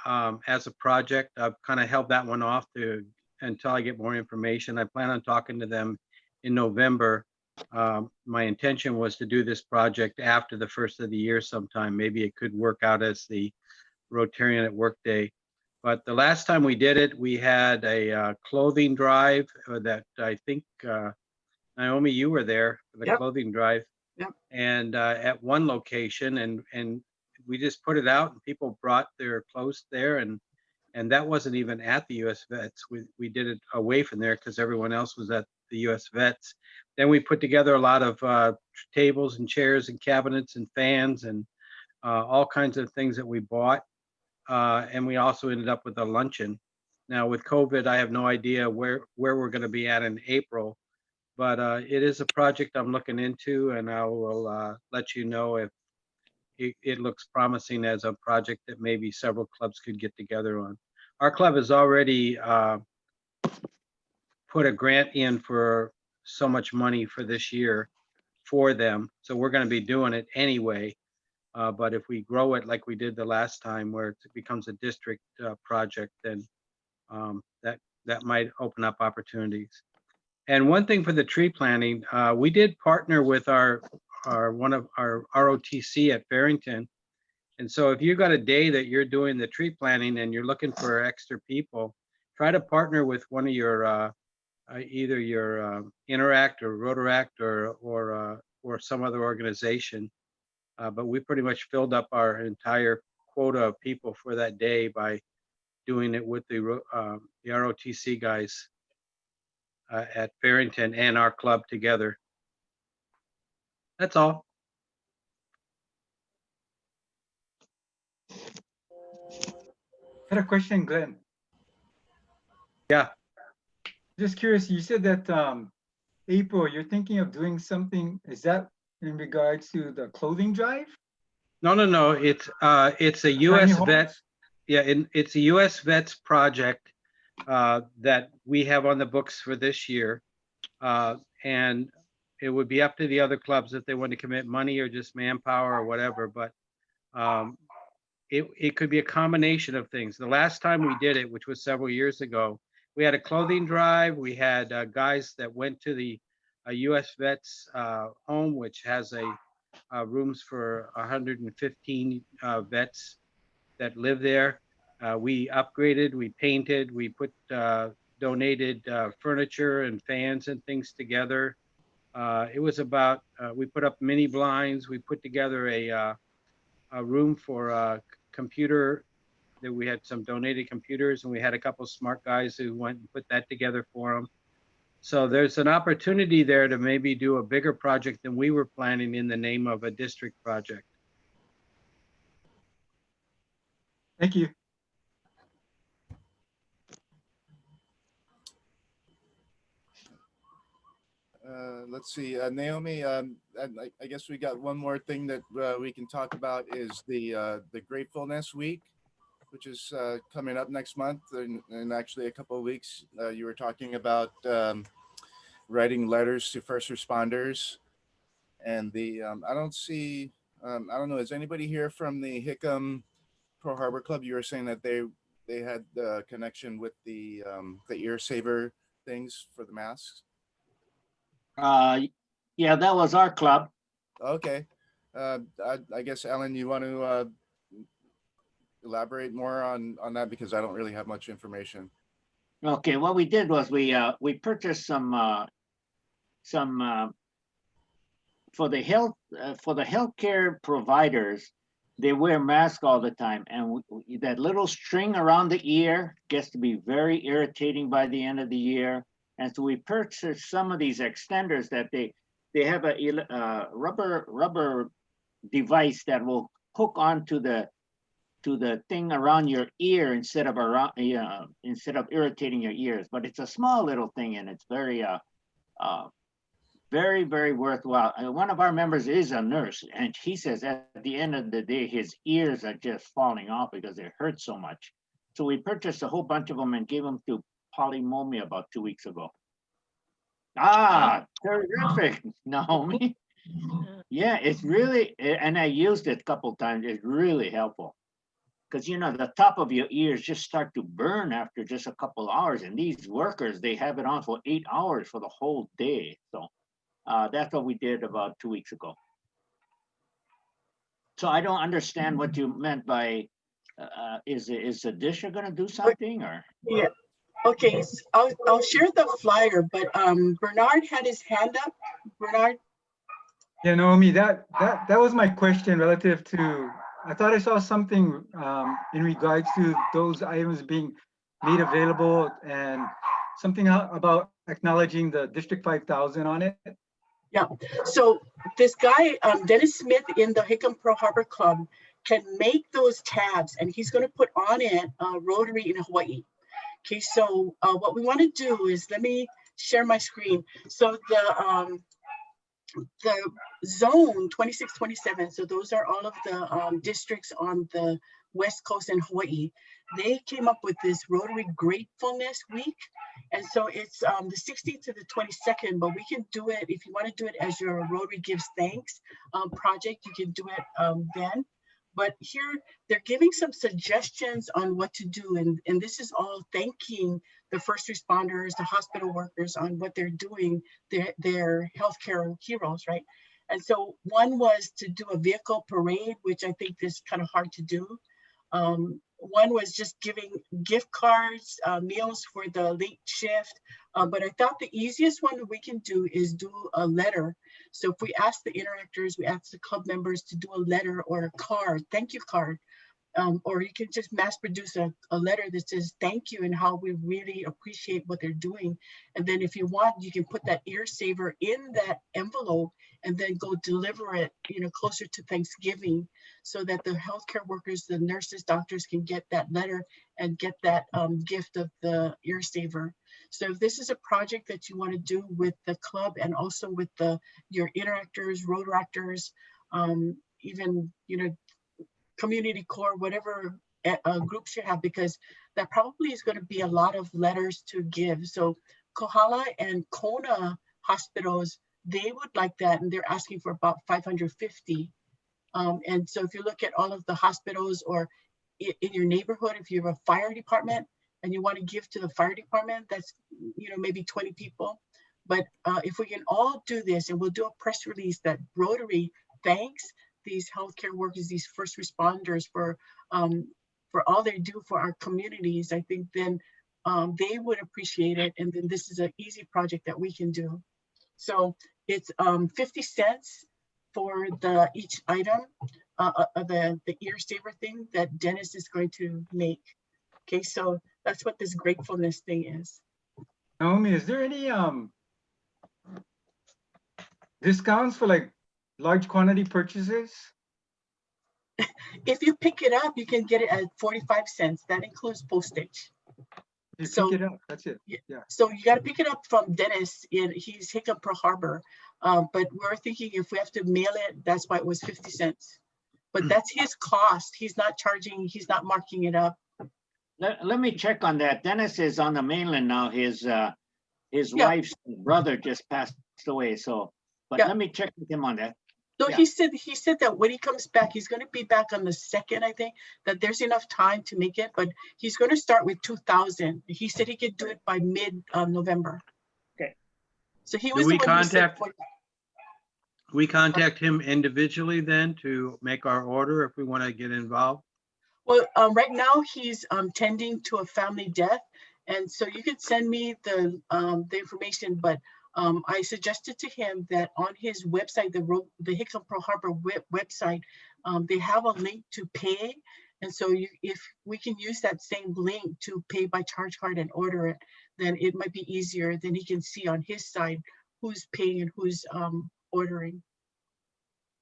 as a project. I've kind of held that one off until I get more information. I plan on talking to them in November. My intention was to do this project after the first of the year sometime. Maybe it could work out as the Rotarian at Work Day. But the last time we did it, we had a clothing drive that I think, Naomi, you were there for the Yep. clothing drive. Yep. And at one location, and we just put it out and people brought their clothes there, and that wasn't even at the US Vets. We did it away from there because everyone else was at the US Vets. Then we put together a lot of tables and chairs and cabinets and fans and all kinds of things that we bought. And we also ended up with a luncheon. Now with COVID, I have no idea where we're going to be at in April, but it is a project I'm looking into, and I will let you know if it looks promising as a project that maybe several clubs could get together on. Our club has already put a grant in for so much money for this year for them, so we're going to be doing it anyway. But if we grow it like we did the last time, where it becomes a district project, then that might open up opportunities. And one thing for the tree planting, we did partner with one of our ROTC at Barrington. And so if you got a day that you're doing the tree planting and you're looking for extra people, try to partner with one of your either your Interact or Rotaract or some other organization. But we pretty much filled up our entire quota of people for that day by doing it with the ROTC guys at Barrington and our club together. That's all. I had a question, Glenn. Yeah. Just curious, you said that April, you're thinking of doing something. Is that in regards to the clothing drive? No. It's a US Vet. Yeah, it's a US Vets project that we have on the books for this year. And it would be up to the other clubs if they want to commit money or just manpower or whatever. But it could be a combination of things. The last time we did it, which was several years ago, we had a clothing drive. We had guys that went to the US Vets home, which has rooms for 115 vets that live there. We upgraded, we painted, we donated furniture and fans and things together. It was about, we put up mini blinds. We put together a room for computer, that we had some donated computers, and we had a couple of smart guys who went and put that together for them. So there's an opportunity there to maybe do a bigger project than we were planning in the name of a district project. Thank you. Let's see, Naomi, I guess we got one more thing that we can talk about is the Gratefulness Week, which is coming up next month, and actually a couple of weeks. You were talking about writing letters to first responders, and I don't know, is anybody here from the Hickam Pearl Harbor Club? You were saying that they had the connection with the ear saver things for the masks. Yeah, that was our club. Okay. I guess, Ellen, you want to elaborate more on that, because I don't really have much information. Okay, what we did was we purchased some for the healthcare providers. They wear masks all the time, and that little string around the ear gets to be very irritating by the end of the year. And so we purchased some of these extenders that they have a rubber device that will hook onto the thing around your ear instead of irritating your ears. But it's a small little thing, and it's very very worthwhile. One of our members is a nurse, and he says at the end of the day his ears are just falling off because it hurts so much. So we purchased a whole bunch of them and gave them to Polymomi about 2 weeks ago. Terrific, Naomi. Yeah, it's really, and I used it a couple times. It's really helpful. because you know the top of your ears just start to burn after just a couple hours, and these workers, they have it on for 8 hours for the whole day. So that's what we did about 2 weeks ago. So I don't understand what you meant by is the district going to do something, or? Yeah, okay, I'll share the flyer, but Bernard had his hand up. Bernard, Yeah, Naomi, that was my question relative to, I thought I saw something in regards to those items being made available and something about acknowledging the District 5000 on it. yeah, so this guy, Dennis Smith in the Hickam Pearl Harbor Club can make those tabs, and he's gonna put on it Rotary in Hawaii. Okay, so what we wanna do is, let me share my screen. So the zone 26, 27, so those are all of the districts on the West Coast in Hawaii. They came up with this Rotary Gratefulness Week. And so it's the 16th to the 22nd, but we can do it, if you want to do it as your Rotary Gives Thanks project, you can do it then. But here, they're giving some suggestions on what to do. And this is all thanking the first responders, the hospital workers on what they're doing, their healthcare heroes, right? And so one was to do a vehicle parade, which I think is kind of hard to do. One was just giving gift cards, meals for the late shift. But I thought the easiest one that we can do is do a letter. So if we ask the interactors, we ask the club members to do a letter or a card, thank you card. Or you can just mass produce a letter that says thank you and how we really appreciate what they're doing. And then if you want, you can put that ear saver in that envelope and then go deliver it, you know, closer to Thanksgiving, so that the healthcare workers, the nurses, doctors can get that letter and get that gift of the ear saver. So if this is a project that you want to do with the club and also with your interactors, Rotaractors, even, you know, community core, whatever groups you have, because that probably is going to be a lot of letters to give. So Kohala and Kona hospitals, they would like that, and they're asking for about 550. And so if you look at all of the hospitals, or in your neighborhood, if you have a fire department and you want to give to the fire department, that's, you know, maybe 20 people. But if we can all do this, and we'll do a press release that Rotary thanks these healthcare workers, these first responders for all they do for our communities, I think then they would appreciate it. And then this is an easy project that we can do. So it's 50 cents for each item, the ear saver thing that Dennis is going to make. Okay, so that's what this gratefulness thing is. Naomi, is there any discounts for like large quantity purchases? If you pick it up, you can get it at 45 cents. That includes postage. You So- pick it up, that's it. Yeah. So you got to pick it up from Dennis, he's Hickam Pearl Harbor. But we're thinking if we have to mail it, that's why it was 50 cents. But that's his cost. He's not charging, he's not marking it up. Let me check on that. Dennis is on the mainland now. His Yeah. wife's brother just passed away. So, but Yeah. let me check with him on that. No, Yeah. he said that when he comes back, he's going to be back on the 2nd, I think, that there's enough time to make it, but he's going to start with 2,000. He said he could do it by mid-November. Okay. So he Do was we the one who said contact- We contact him individually then to make our order if we want to get involved? Well, right now he's tending to a family death, and so you could send me the information. But I suggested to him that on his website, the Hickam Pearl Harbor website, they have a link to pay, and so if we can use that same link to pay by charge card and order it, then it might be easier. Then he can see on his side who's paying and who's ordering.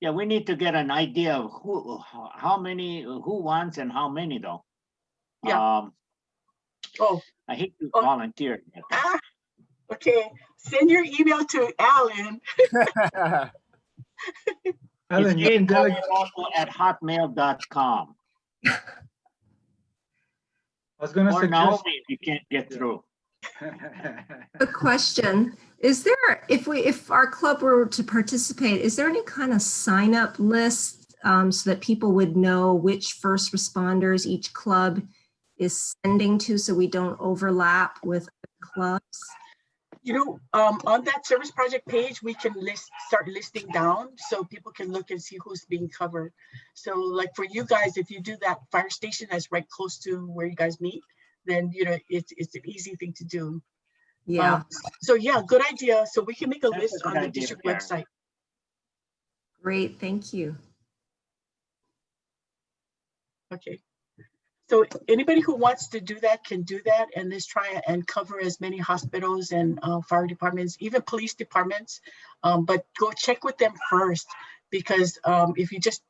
Yeah, we need to get an idea of how many, who wants and how many though. Yeah. Oh, I hate to Oh. volunteer. okay. Send your email to Alan. Alan, you can delegate. At hotmail.com. I was gonna Or suggest. Naomi if you can't get through. A question, is there, if our club were to participate, is there any kind of sign up list so that people would know which first responders each club is sending to, so we don't overlap with clubs? On that service project page, we can start listing down so people can look and see who's being covered. So like for you guys, if you do that fire station that's right close to where you guys meet, then it's an easy thing to do. Yeah, So yeah, good idea. So we can make a That's a list good on the idea, district Karen. website. great, thank you. Okay. So anybody who wants to do that can do that, and let's try and cover as many hospitals and fire departments, even police departments. But go check with them first, because if you just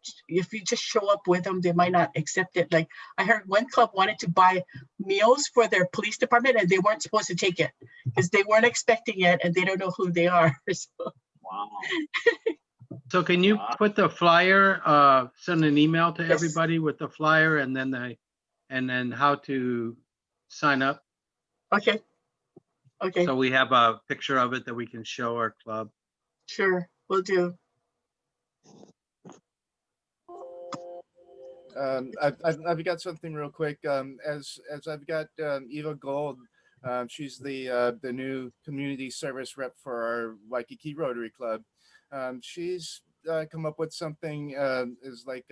show up with them, they might not accept it. Like I heard one club wanted to buy meals for their police department, and they weren't supposed to take it because they weren't expecting it, and they don't know who they are. So, Wow. So can you Wow. put the flyer, send an email to Yes. everybody with the flyer and then how to sign up? okay. Okay, So we have a picture of it that we can show our club. sure, we'll do. I've got something real quick. As I've got Eva Gold, she's the new community service rep for our Waikiki Rotary Club. She's come up with something is like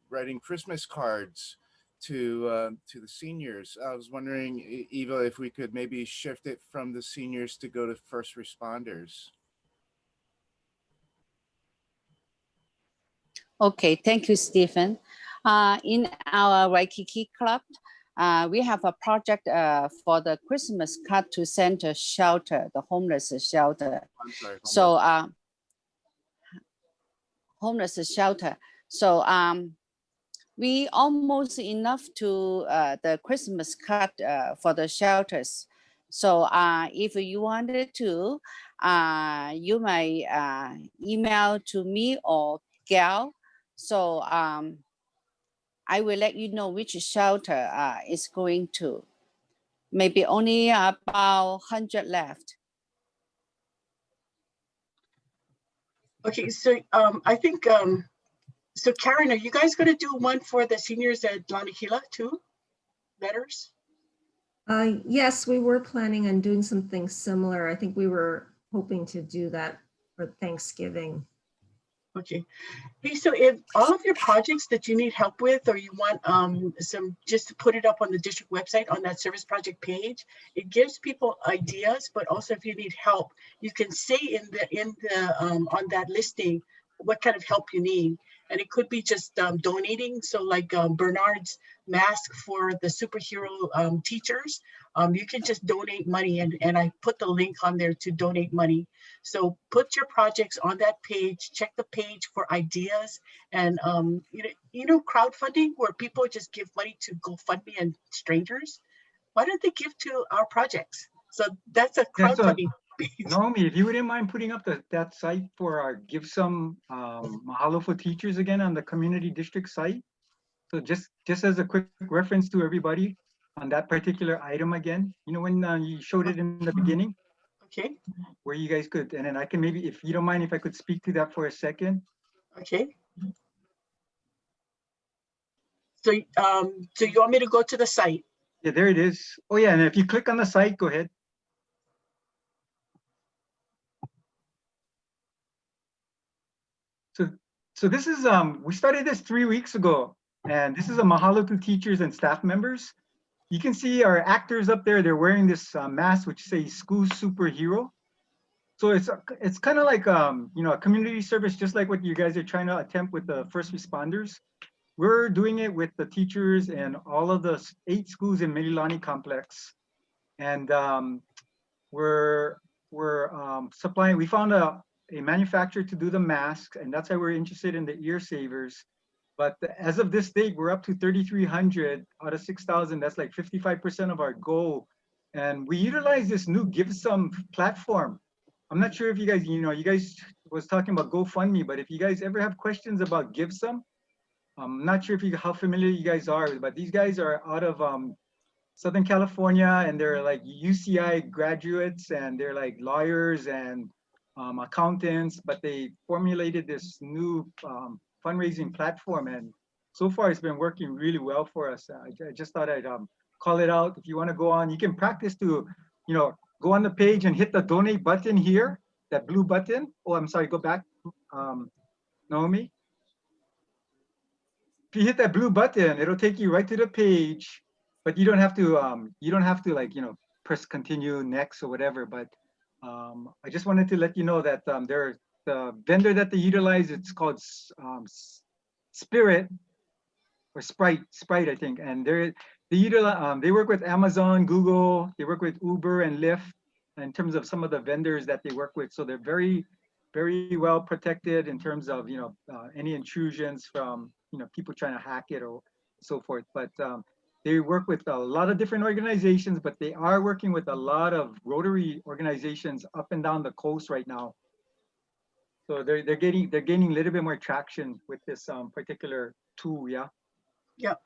writing Christmas cards to the seniors. I was wondering, Eva, if we could maybe shift it from the seniors to go to first responders. Okay, thank you, Stephen. In our Waikiki Club, we have a project for the Christmas card to center shelter, the homeless shelter. I'm sorry. So homeless shelter. So we almost enough to the Christmas card for the shelters. So if you wanted to, you might email to me or Gal. So I will let you know which shelter is going to. Maybe only about 100 left. Okay, so I think so Karen, are you guys going to do one for the seniors at Lanakila too? Letters? Yes, we were planning on doing something similar. I think we were hoping to do that for Thanksgiving. Okay. Hey, so if all of your projects that you need help with, or you want just to put it up on the district website on that service project page, it gives people ideas, but also if you need help, you can say on that listing what kind of help you need. And it could be just donating. So like Bernard's mask for the superhero teachers, you can just donate money, and I put the link on there to donate money. So put your projects on that page, check the page for ideas, and crowdfunding where people just give money to GoFundMe and strangers. Why don't they give to our projects? So that's a Yeah, so crowdfunding page. Naomi, if you wouldn't mind putting up that site for our Give Some Mahalo for Teachers again on the community district site. So just as a quick reference to everybody on that particular item again, when you showed it in the beginning, Okay, where you guys could, and then I can maybe, if you don't mind, if I could speak to that for a second. okay. So you want me to go to the site? Yeah, there it is. Oh yeah, and if you click on the site, go ahead. So this is, we started this 3 weeks ago, and this is a mahalo to teachers and staff members. You can see our actors up there, they're wearing this mask which says school superhero. So it's kind of like, a community service, just like what you guys are trying to attempt with the first responders. We're doing it with the teachers and all of the 8 schools in Mililani complex. And we're supplying, we found a manufacturer to do the masks, and that's why we're interested in the ear savers. But as of this date, we're up to 3,300 out of 6,000. That's like 55% of our goal. And we utilize this new Give Some platform. I'm not sure if you guys was talking about GoFundMe, but if you guys ever have questions about Give Some, I'm not sure how familiar you guys are, but these guys are out of Southern California, and they're like UCI graduates, and they're like lawyers and accountants, but they formulated this new fundraising platform, and so far it's been working really well for us. I just thought I'd call it out. If you want to go on, you can practice to, go on the page and hit the donate button here, that blue button. Oh, I'm sorry, go back, Naomi. If you hit that blue button, it'll take you right to the page, but you don't have to like, press continue next or whatever. But I just wanted to let you know that the vendor that they utilize, it's called Spirit or Sprite, I think. And they work with Amazon, Google, they work with Uber and Lyft in terms of some of the vendors that they work with. So they're very, very well protected in terms of, any intrusions from, people trying to hack it or so forth. But they work with a lot of different organizations, but they are working with a lot of Rotary organizations up and down the coast right now. So they're gaining a little bit more traction with this particular tool. Yeah. Yep.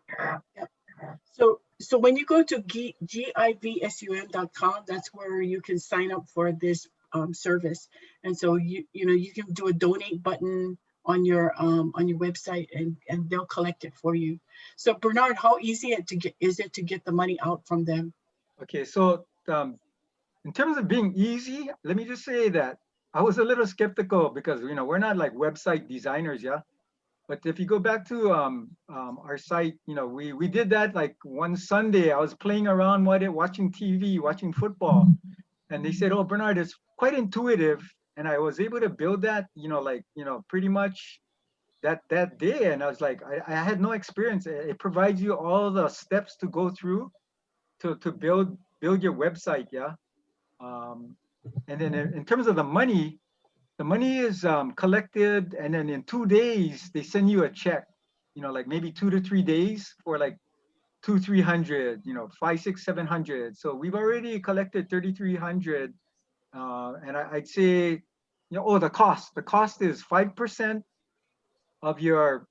So when you go to givsum.com, that's where you can sign up for this service. And so you can do a donate button on your website, and they'll collect it for you. So Bernard, how easy is it to get the money out from them? Okay, so in terms of being easy, let me just say that I was a little skeptical because we're not like website designers, yeah. But if you go back to our site, we did that like one Sunday. I was playing around watching TV, watching football, and they said, "Oh, Bernard, it's quite intuitive." And I was able to build that, pretty much that day. And I was like, I had no experience. It provides you all the steps to go through to build your website, yeah. And then in terms of the money is collected, and then in 2 days they send you a check, like maybe 2 to 3 days for like 200-300, 500-700. So we've already collected 3,300, and I'd say, the cost is 5% of your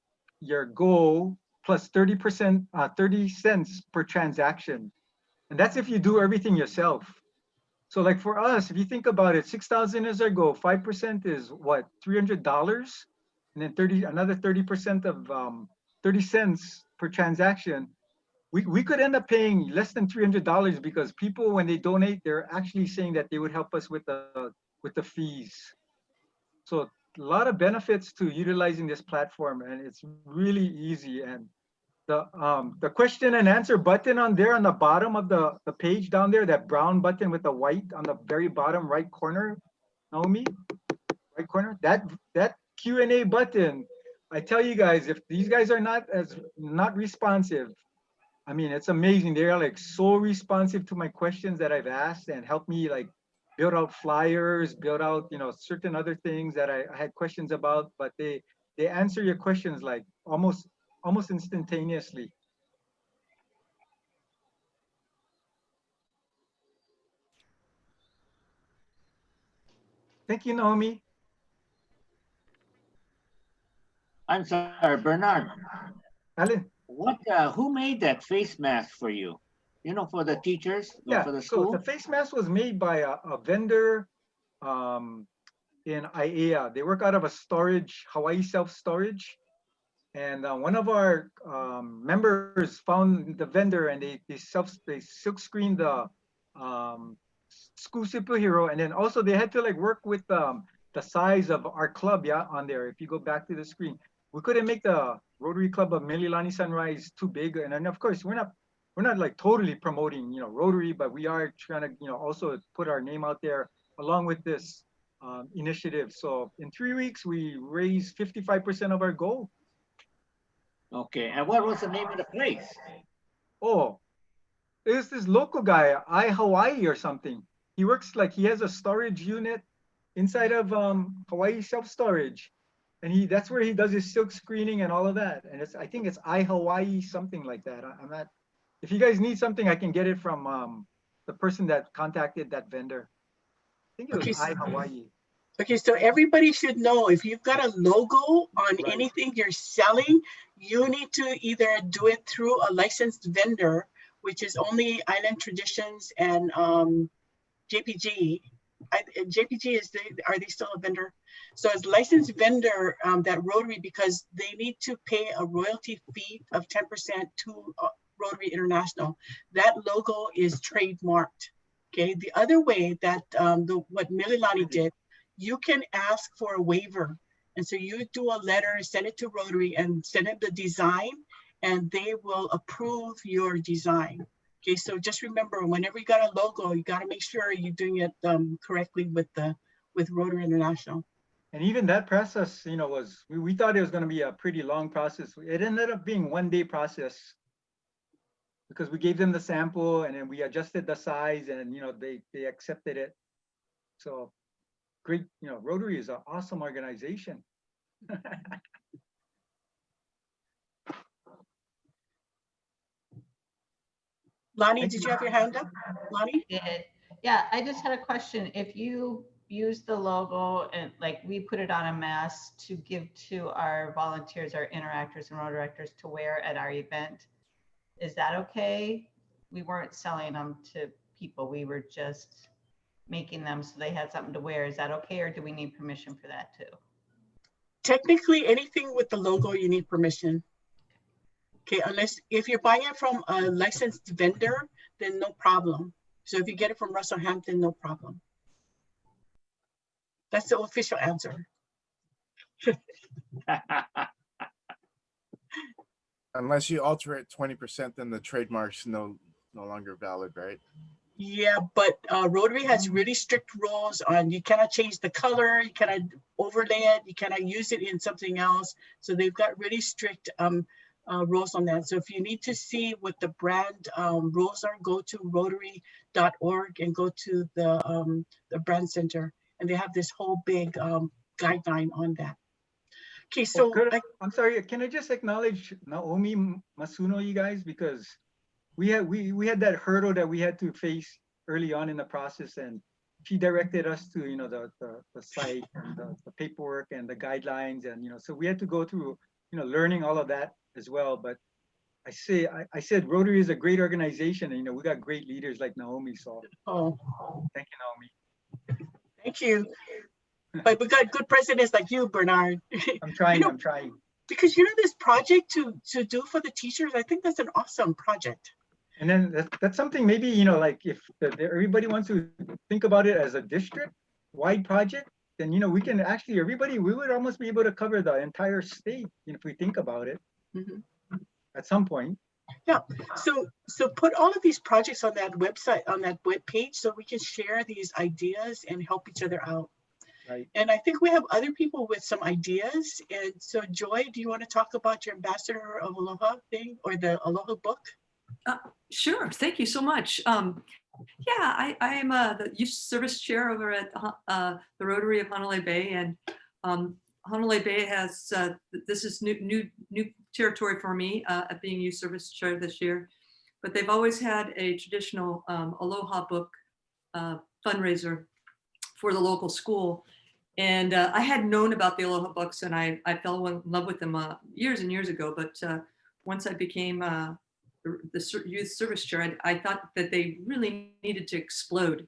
goal plus 30%, 30 cents per transaction, and that's if you do everything yourself. So like for us, if you think about it, 6,000 is our goal. 5% is what, $300, and then another 30% of 30 cents per transaction. We could end up paying less than $300 because people, when they donate, they're actually saying that they would help us with the fees. So a lot of benefits to utilizing this platform, and it's really easy. And the question and answer button on the bottom of the page down there, that brown button with the white on the very bottom right corner, Naomi, right corner, that Q&A button, I tell you guys, if these guys are not responsive, I mean, it's amazing. They are like so responsive to my questions that I've asked and help me like build out flyers, build out, certain other things that I had questions about, but they answer your questions like almost instantaneously. Thank you, Naomi. I'm sorry, Bernard. Alan. Who made that face mask for you? For the teachers, yeah, for the school? So the face mask was made by a vendor in IAEA. They work out of a Hawai'i self-storage. And one of our members found the vendor, and they silk screened the school superhero, and then also they had to like work with the size of our club, yeah, on there. If you go back to the screen, we couldn't make the Rotary Club of Mililani Sunrise too big, and then of course we're not like totally promoting Rotary, but we are trying to also put our name out there along with this initiative. So in 3 weeks we raised 55% of our goal. Okay, and what was the name of the place? Oh, it's this local guy, Hawai'i or something. He works he has a storage unit inside of Hawai'i self-storage, and that's where he does his silk screening and all of that. And I think it's Hawai'i, something like that. I'm not. If you guys need something, I can get it from the person that contacted that vendor. I think it was Hawai'i. Okay, so everybody should know, if you've got a logo on anything you're selling, you need to either do it through a licensed vendor, which is only Island Traditions and JPG, JPG are they still a vendor? So as licensed vendor, that Rotary, because they need to pay a royalty fee of 10% to Rotary International. That logo is trademarked. Okay. The other way that what Mililani did, you can ask for a waiver. And so you do a letter, send it to Rotary and send it the design, and they will approve your design. Okay, so just remember, whenever you got a logo, you got to make sure you're doing it correctly with Rotary International. And even that process, you know, we thought it was going to be a pretty long process. It ended up being 1-day process because we gave them the sample and then we adjusted the size, and you know they accepted it. So great, you know, Rotary is an awesome organization. Lonnie, did you have your hand up? Lonnie? Did. Yeah, I just had a question. If you use the logo and like we put it on a mask to give to our volunteers, our interactors and road directors to wear at our event, is that okay? We weren't selling them to people. We were just making them so they had something to wear. Is that okay? Or do we need permission for that too? Technically, anything with the logo, you need permission. Okay, unless if you're buying it from a licensed vendor, then no problem. So if you get it from Russell Hampton, no problem. That's the official answer. Unless you alter it 20%, then the trademark's no longer valid, right? Yeah, but Rotary has really strict rules on you cannot change the color, you cannot overlay it, you cannot use it in something else. So they've got really strict rules on that. So if you need to see what the brand rules are, go to rotary.org and go to the brand center, and they have this whole big guideline on that. Okay, so I'm sorry, can I just acknowledge Naomi Masuno, you guys, because we had that hurdle that we had to face early on in the process, and she directed us to, you know, the site and the paperwork and the guidelines, and you know, so we had to go through, you know, learning all of that as well. But I said Rotary is a great organization, and you know, we got great leaders like Naomi. So thank you, Naomi. Thank you. But we got good presidents like you, Bernard. I'm trying. You know, I'm trying. Because you know, this project to do for the teachers, I think that's an awesome project. And then that's something maybe, you know, like if everybody wants to think about it as a district-wide project, then, you know, we can actually, we would almost be able to cover the entire state, you know, if we think about it at some point. Yeah, so put all of these projects on that website, on that web page, so we can share these ideas and help each other out. Right. And I think we have other people with some ideas. And so Joy, do you want to talk about your Ambassador of Aloha thing or the Aloha book? Sure, thank you so much. Yeah, I am the youth service chair over at the Rotary of Hanalei Bay, and Hanalei Bay has, this is new territory for me at being youth service chair this year, but they've always had a traditional Aloha book fundraiser for the local school. And I had known about the Aloha books, and I fell in love with them years and years ago. But once I became the youth service chair, I thought that they really needed to explode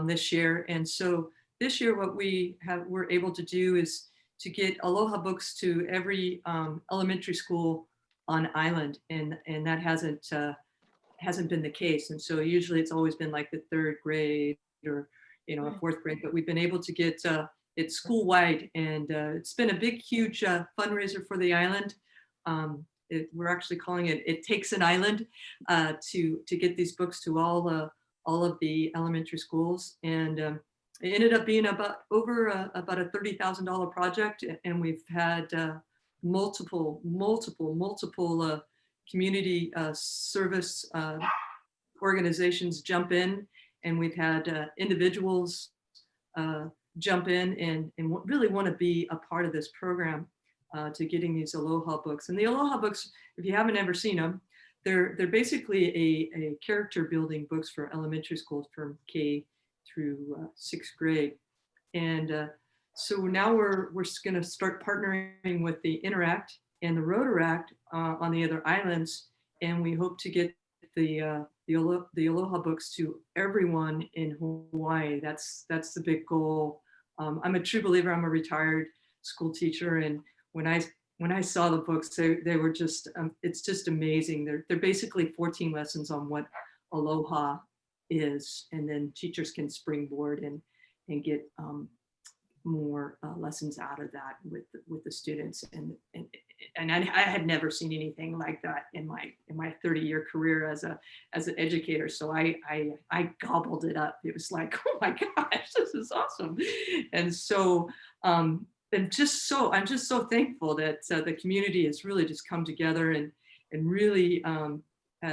this year. And so this year, what we're able to do is to get Aloha books to every elementary school on island, and that hasn't been the case. And so usually it's always been like the 3rd grade or, you know, a 4th grade, but we've been able to get it school-wide, and it's been a big, huge fundraiser for the island. We're actually calling it "It Takes an Island" to get these books to all of the elementary schools, and it ended up being about a $30,000 project, and we've had multiple community service organizations jump in, and we've had individuals jump in and really want to be a part of this program to getting these Aloha books. And the Aloha books, if you haven't ever seen them, they're basically a character building books for elementary schools from K through 6th grade. And so now we're going to start partnering with the Interact and the Rotaract on the other islands, and we hope to get the Aloha books to everyone in Hawaii. That's the big goal. I'm a true believer. I'm a retired school teacher, and when I saw the books, they were just it's just amazing. They're basically 14 lessons on what Aloha is, and then teachers can springboard and get more lessons out of that with the students. And I had never seen anything like that in my 30-year career as an educator. So I gobbled it up. It was like, oh my gosh, this is awesome. And so I'm just so thankful that the community has really just come together and really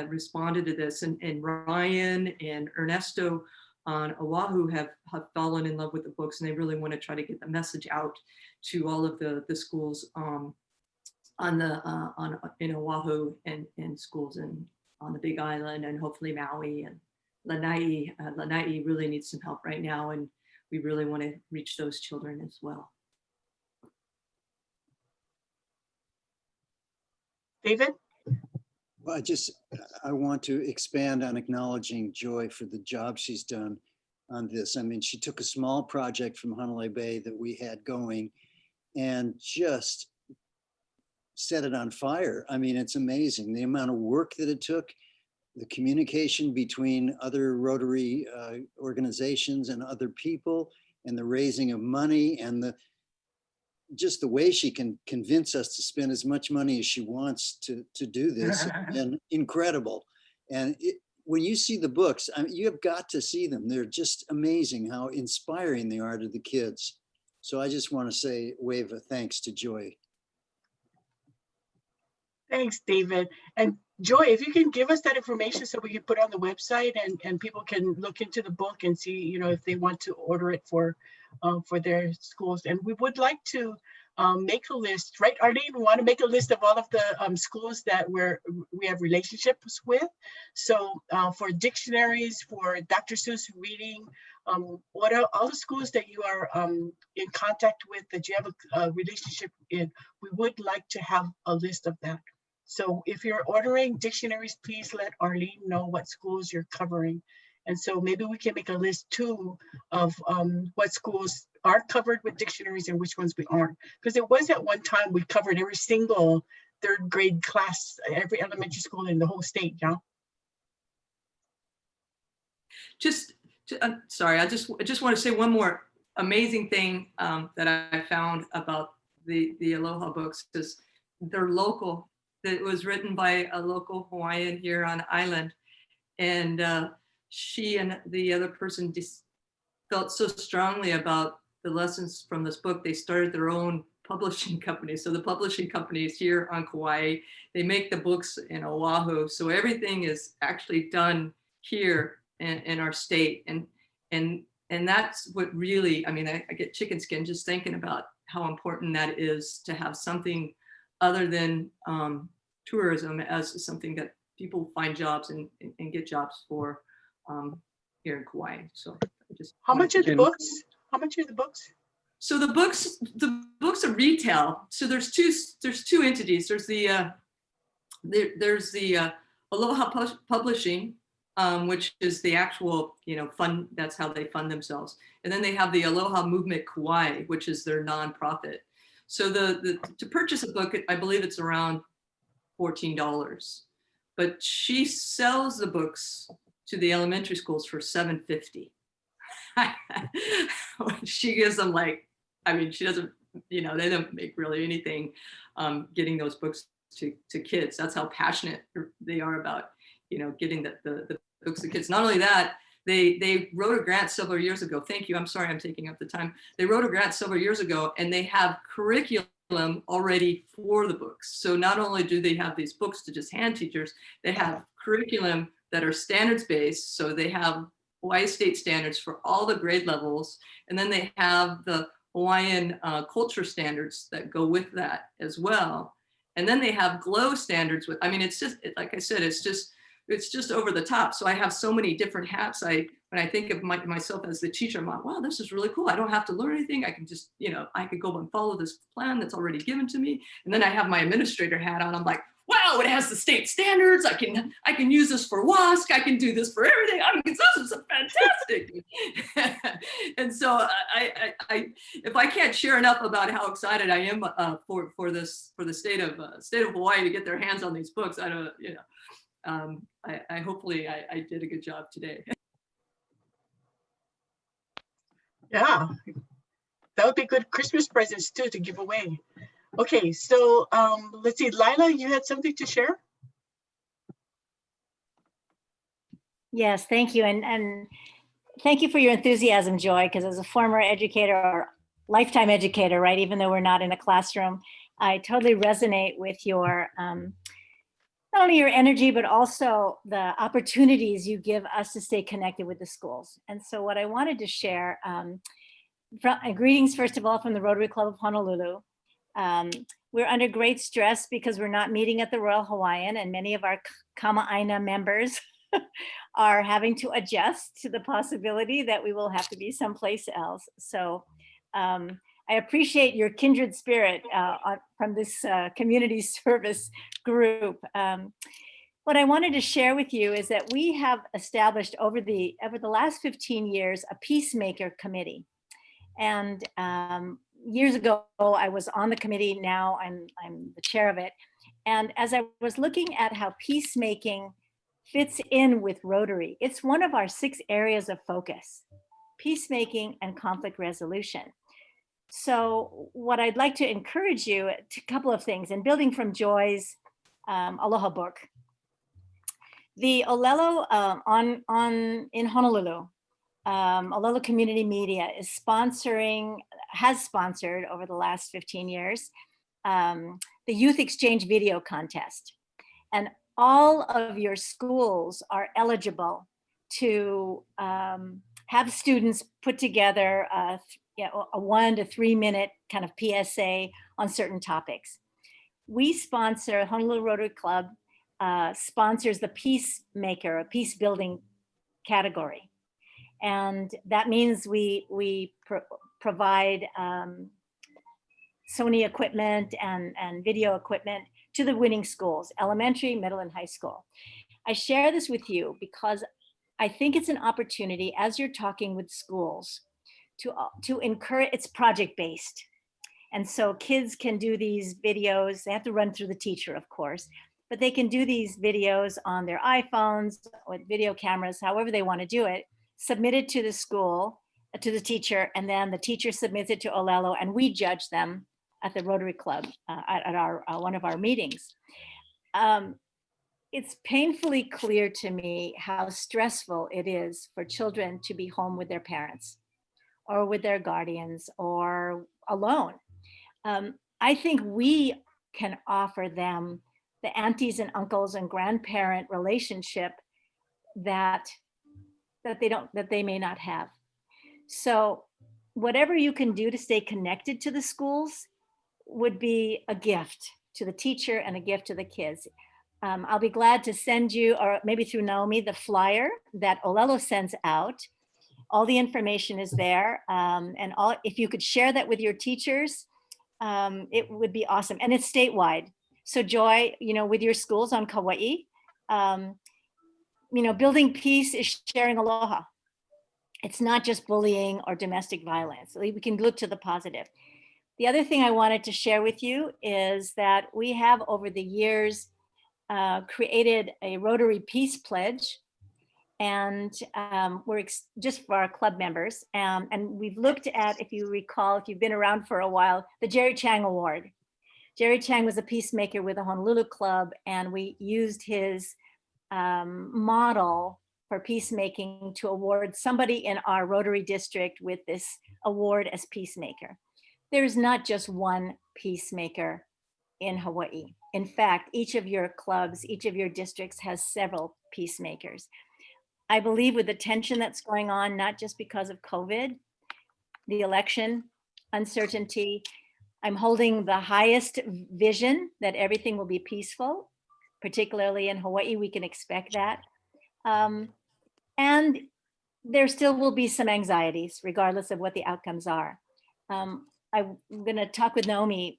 responded to this. And Ryan and Ernesto on Oahu have fallen in love with the books, and they really want to try to get the message out to all of the schools in Oahu and schools on the Big Island, and hopefully Maui and Lanai. Lanai really needs some help right now, and we really want to reach those children as well. David? Well, I want to expand on acknowledging Joy for the job she's done on this. I mean, she took a small project from Honolulu Bay that we had going and just set it on fire. I mean, it's amazing the amount of work that it took, the communication between other Rotary organizations and other people, and the raising of money, and just the way she can convince us to spend as much money as she wants to do this, and incredible. And when you see the books, I mean, you have got to see them. They're just amazing how inspiring they are to the kids. So I just want to wave a thanks to Joy. Thanks, David. And Joy, if you can give us that information so we can put it on the website and people can look into the book and see, if they want to order it for their schools. And we would like to make a list, right? Arlene, we want to make a list of all of the schools that we have relationships with. So for dictionaries, for Dr. Seuss reading, what are all the schools that you are in contact with, that you have a relationship in? We would like to have a list of that. So if you're ordering dictionaries, please let Arlene know what schools you're covering. And so maybe we can make a list too of what schools are covered with dictionaries and which ones we aren't. Because it was at one time we covered every single third grade class, every elementary school in the whole state, yeah? Sorry, I just want to say one more amazing thing that I found about the Aloha books is they're local. It was written by a local Hawaiian here on the island, and she and the other person just felt so strongly about the lessons from this book. They started their own publishing company. So the publishing company is here on Kauai. They make the books in Oahu. So everything is actually done here in our state, and that's what really, I mean, I get chicken skin just thinking about how important that is to have something other than tourism as something that people find jobs and get jobs for here in Kauai. So how much are the books? How much are the books? So the books are retail. So there's two entities. There's the Aloha Publishing, which is the actual fund. That's how they fund themselves. And then they have the Aloha Movement Kauai, which is their nonprofit. So to purchase a book, I believe it's around $14, but she sells the books to the elementary schools for $7.50. She gives them she doesn't, they don't make really anything getting those books to kids. That's how passionate they are about, getting the books to kids. Not only that, they wrote a grant several years ago. Thank you. I'm sorry I'm taking up the time. They wrote a grant several years ago, and they have curriculum already for the books. So not only do they have these books to just hand teachers, they have curriculum that are standards based. So they have Hawaii state standards for all the grade levels. And then they have the Hawaiian culture standards that go with that as well. And then they have GLOW standards with, it's just, like I said, it's just over the top. So I have so many different hats. When I think of myself as the teacher, I'm like, wow, this is really cool. I don't have to learn anything. I can just, I could go and follow this plan that's already given to me. And then I have my administrator hat on. I'm like, wow, wow, it has the state standards. I can use this for WASC. I can do this for everything. I mean, this is fantastic. And so I if I can't share enough about how excited I am for the state of Hawaii to get their hands on these books, I don't, you know, I hopefully I did a good job today. Yeah, that would be good Christmas presents too to give away. Okay, so let's see, Lila, you had something to share? Yes, thank you. And thank you for your enthusiasm, Joy, because as a former educator or lifetime educator, right, even though we're not in a classroom, I totally resonate with your, not only your energy, but also the opportunities you give us to stay connected with the schools. And so what I wanted to share, greetings, first of all, from the Rotary Club of Honolulu. We're under great stress because we're not meeting at the Royal Hawaiian, and many of our Kama'aina members are having to adjust to the possibility that we will have to be someplace else. So I appreciate your kindred spirit from this community service group. What I wanted to share with you is that we have established over the last 15 years a peacemaker committee. And years ago, I was on the committee. Now I'm the chair of it. And as I was looking at how peacemaking fits in with Rotary, it's one of our 6 areas of focus: peacemaking and conflict resolution. So what I'd like to encourage you, a couple of things, and building from Joy's Aloha book. The Olelo in Honolulu, Olelo Community Media has sponsored over the last 15 years, the Youth Exchange Video Contest. And all of your schools are eligible to have students put together a 1 to 3 minute kind of PSA on certain topics. We sponsor, Honolulu Rotary Club sponsors the Peacemaker, a peace building category. And that means we provide Sony equipment and video equipment to the winning schools, elementary, middle, and high school. I share this with you because I think it's an opportunity, as you're talking with schools, to encourage. It's project-based. And so kids can do these videos. They have to run through the teacher, of course, but they can do these videos on their iPhones with video cameras, however they want to do it, submit it to the school, to the teacher, and then the teacher submits it to Olelo, and we judge them at the Rotary Club at our one of our meetings. It's painfully clear to me how stressful it is for children to be home with their parents or with their guardians or alone. I think we can offer them the aunties and uncles and grandparent relationship that they may not have. So whatever you can do to stay connected to the schools would be a gift to the teacher and a gift to the kids. I'll be glad to send you, or maybe through Naomi, the flyer that Olelo sends out. All the information is there. And if you could share that with your teachers, it would be awesome. And it's statewide. So Joy, with your schools on Kauai, building peace is sharing aloha. It's not just bullying or domestic violence. We can look to the positive. The other thing I wanted to share with you is that we have over the years created a Rotary Peace Pledge, and we're just for our club members. And we've looked at, if you recall, if you've been around for a while, the Jerry Chang Award. Jerry Chang was a peacemaker with the Honolulu Club, and we used his model for peacemaking to award somebody in our Rotary district with this award as peacemaker. There's not just one peacemaker in Hawaii. In fact, each of your clubs, each of your districts has several peacemakers. I believe with the tension that's going on, not just because of COVID, the election, uncertainty, I'm holding the highest vision that everything will be peaceful, particularly in Hawaii, we can expect that. And there still will be some anxieties, regardless of what the outcomes are. I'm going to talk with Naomi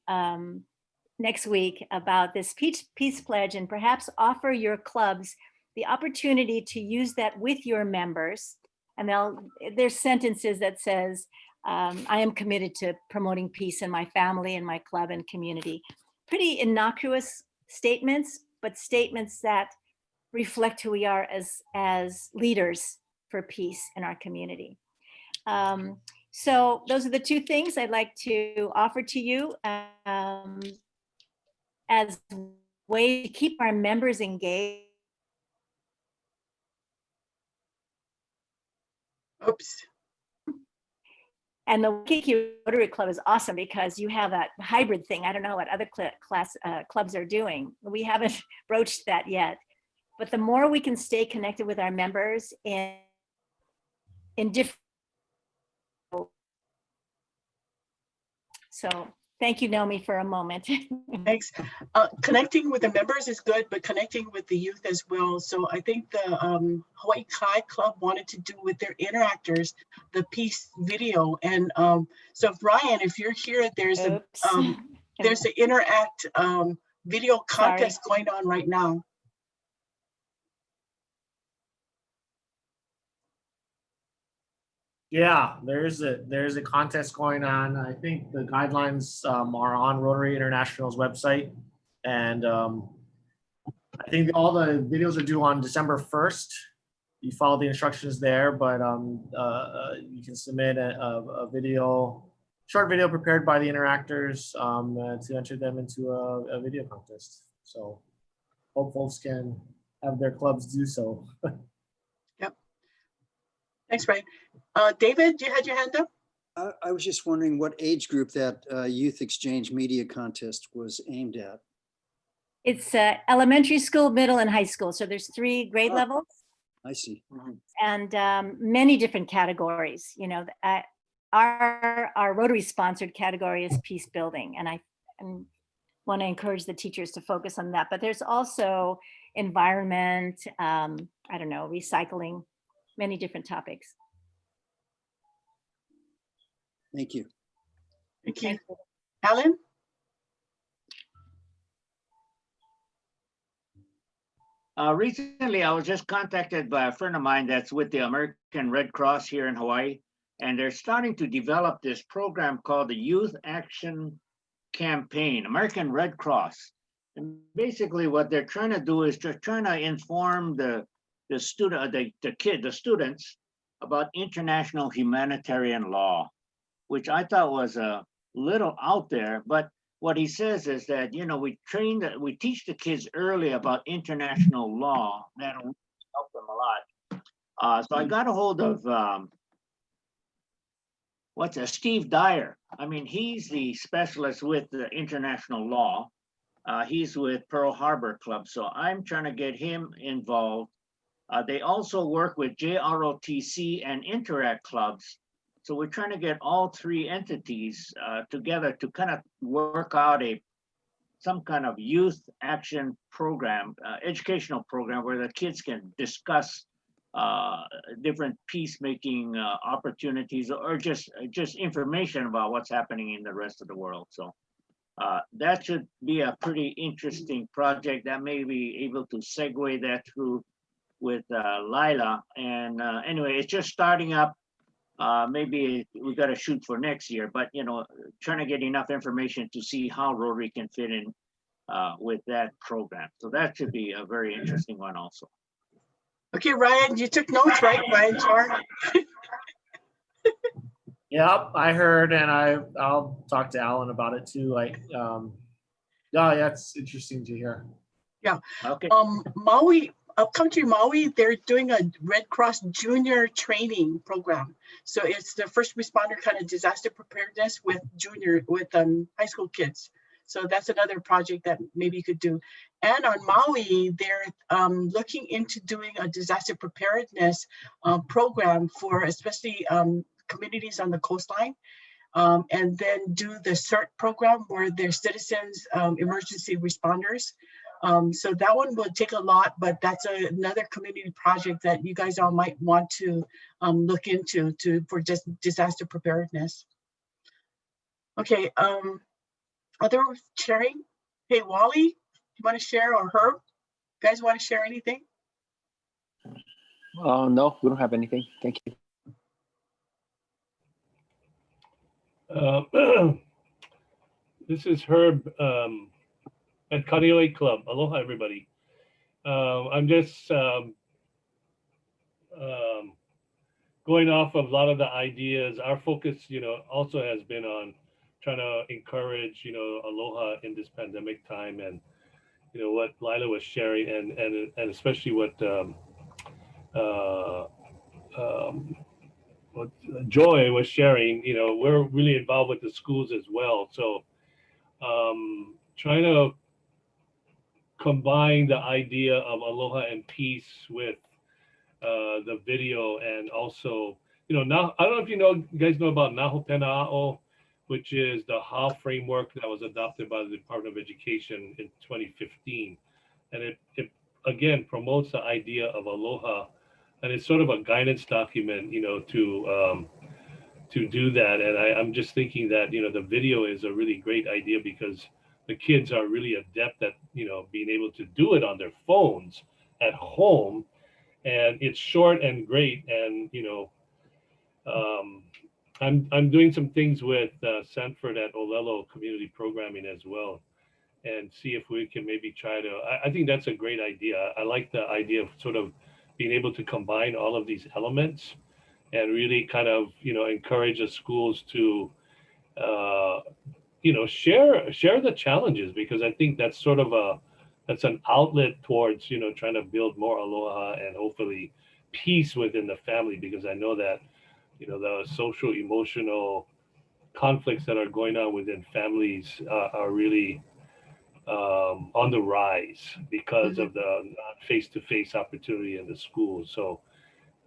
next week about this peace pledge and perhaps offer your clubs the opportunity to use that with your members. And there's sentences that says, I am committed to promoting peace in my family and my club and community. Pretty innocuous statements, but statements that reflect who we are as leaders for peace in our community. So those are the two things I'd like to offer to you as a way to keep our members engaged. Oops. And the Waikiki Rotary Club is awesome because you have that hybrid thing. I don't know what other clubs are doing. We haven't broached that yet. But the more we can stay connected with our members in different. So thank you, Naomi, for a moment. Thanks. Connecting with the members is good, but connecting with the youth as well. So I think the Hawaii Kai Club wanted to do with their interactors the peace video. And so Ryan, if you're here, there's an interact video contest going on right now. Yeah, there's a contest going on. I think the guidelines are on Rotary International's website, and I think all the videos are due on December 1st. You follow the instructions there, but you can submit a video, short video prepared by the interactors to enter them into a video contest. So hope folks can have their clubs do so. Yep. Thanks, Brian. David, you had your hand up? I was just wondering what age group that Youth Exchange Media Contest was aimed at. It's elementary school, middle, and high school. So there's 3 grade levels. I see. And many different categories. You know, our Rotary sponsored category is peace building, and I want to encourage the teachers to focus on that. But there's also environment, I don't know, recycling, many different topics. Thank you. Thank you. Alan? Recently, I was just contacted by a friend of mine that's with the American Red Cross here in Hawaii, and they're starting to develop this program called the Youth Action Campaign, American Red Cross. And basically what they're trying to do is just trying to inform the students about international humanitarian law, which I thought was a little out there. But what he says is that, you know, we teach the kids early about international law. That'll help them a lot. So I got a hold of Steve Dyer. I mean, he's the specialist with the international law. He's with Pearl Harbor Club. So I'm trying to get him involved. They also work with JROTC and Interact clubs. So we're trying to get all 3 entities together to kind of work out some kind of youth action program, educational program where the kids can discuss different peacemaking opportunities or just information about what's happening in the rest of the world. So that should be a pretty interesting project that may be able to segue that through with Lila. And anyway, it's just starting up. Maybe we got to shoot for next year, but you know, trying to get enough information to see how Rotary can fit in with that program. So that should be a very interesting one also. Okay, Ryan, you took notes, right? Ryan Char? Yep, I heard, and I'll talk to Alan about it too. Like, yeah, that's interesting to hear. Yeah. Okay. Maui, upcountry Maui, they're doing a Red Cross Junior training program. So it's the first responder kind of disaster preparedness with high school kids. So that's another project that maybe you could do. And on Maui, they're looking into doing a disaster preparedness program for especially communities on the coastline. And then do the CERT program where they're citizens, emergency responders. So that one will take a lot, but that's another community project that you guys all might want to look into for just disaster preparedness. Okay, other sharing? Hey, Wally, you want to share, or Herb? You guys want to share anything? No, we don't have anything. Thank you. This is Herb at Kaneohe Club. Aloha, everybody. I'm just going off of a lot of the ideas. Our focus, also has been on trying to encourage, aloha in this pandemic time, and what Lila was sharing, and especially what Joy was sharing. We're really involved with the schools as well. So trying to combine the idea of aloha and peace with the video, and also, now I don't know if you guys know about Naho Pena'a'o, which is the HA framework that was adopted by the Department of Education in 2015. And it again promotes the idea of aloha, and it's sort of a guidance document, to do that. And I'm just thinking that, the video is a really great idea because the kids are really adept at, being able to do it on their phones at home. And it's short and great. And, I'm doing some things with Sanford at Olelo Community Programming as well, and see if we can maybe try to, I think that's a great idea. I like the idea of sort of being able to combine all of these elements and really kind of, encourage the schools to, share the challenges, because I think that's sort of that's an outlet towards, trying to build more aloha and hopefully peace within the family, because I know that, the social emotional conflicts that are going on within families are really on the rise because of the face-to-face opportunity in the school. So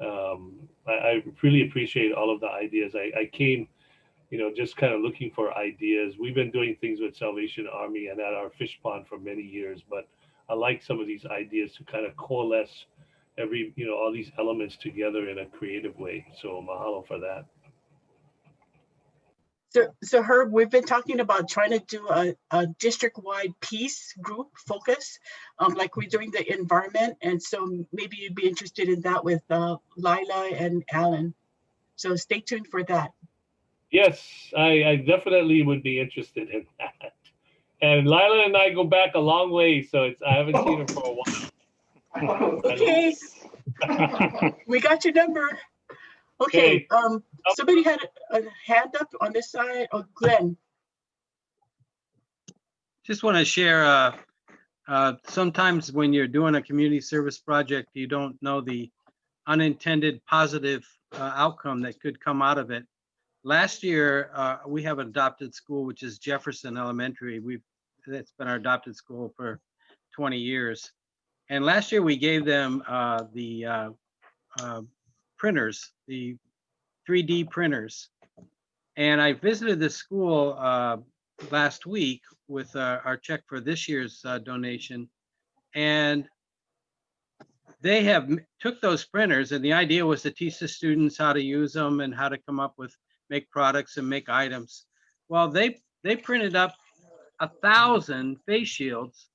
I really appreciate all of the ideas. I came, just kind of looking for ideas. We've been doing things with Salvation Army and at our fish pond for many years, but I like some of these ideas to kind of coalesce all these elements together in a creative way. So mahalo for that. So Herb, we've been talking about trying to do a district-wide peace group focus, like we're doing the environment. And so maybe you'd be interested in that with Lila and Alan. So stay tuned for that. Yes, I definitely would be interested in that. And Lila and I go back a long way, so I haven't seen her for a while. Okay, we got your number. Okay, somebody had a hand up on this side. Oh, Glenn. Just want to share, sometimes when you're doing a community service project, you don't know the unintended positive outcome that could come out of it. Last year, we have an adopted school, which is Jefferson Elementary. That's been our adopted school for 20 years. And last year we gave them the printers, the 3D printers. And I visited the school last week with our check for this year's donation. And they have took those printers, and the idea was to teach the students how to use them and how to come up with, make products and make items. Well, they printed up 1,000 face shields,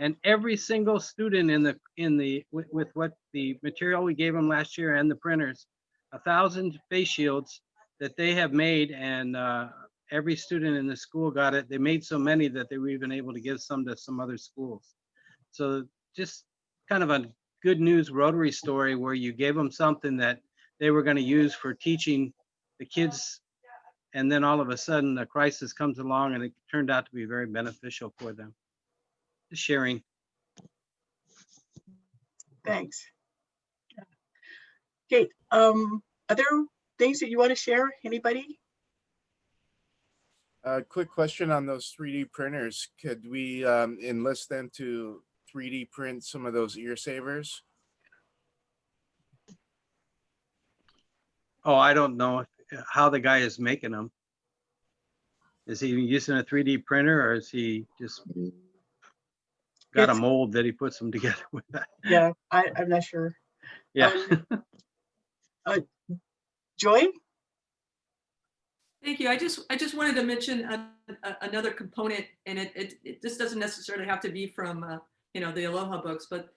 and every single student with what the material we gave them last year and the printers, 1,000 face shields that they have made, and every student in the school got it. They made so many that they were even able to give some to some other schools. So just kind of a good news Rotary story where you gave them something that they were going to use for teaching the kids, and then all of a sudden a crisis comes along and it turned out to be very beneficial for them. Just sharing. Thanks. Okay, other things that you want to share, anybody? Quick question on those 3D printers. Could we enlist them to 3D print some of those ear savers? Oh, I don't know how the guy is making them. Is he using a 3D printer, or is he just got a mold that he puts them together with that? Yeah, I'm not sure. Yeah. Joy? Thank you. I just wanted to mention another component, and it this doesn't necessarily have to be from the Aloha books, but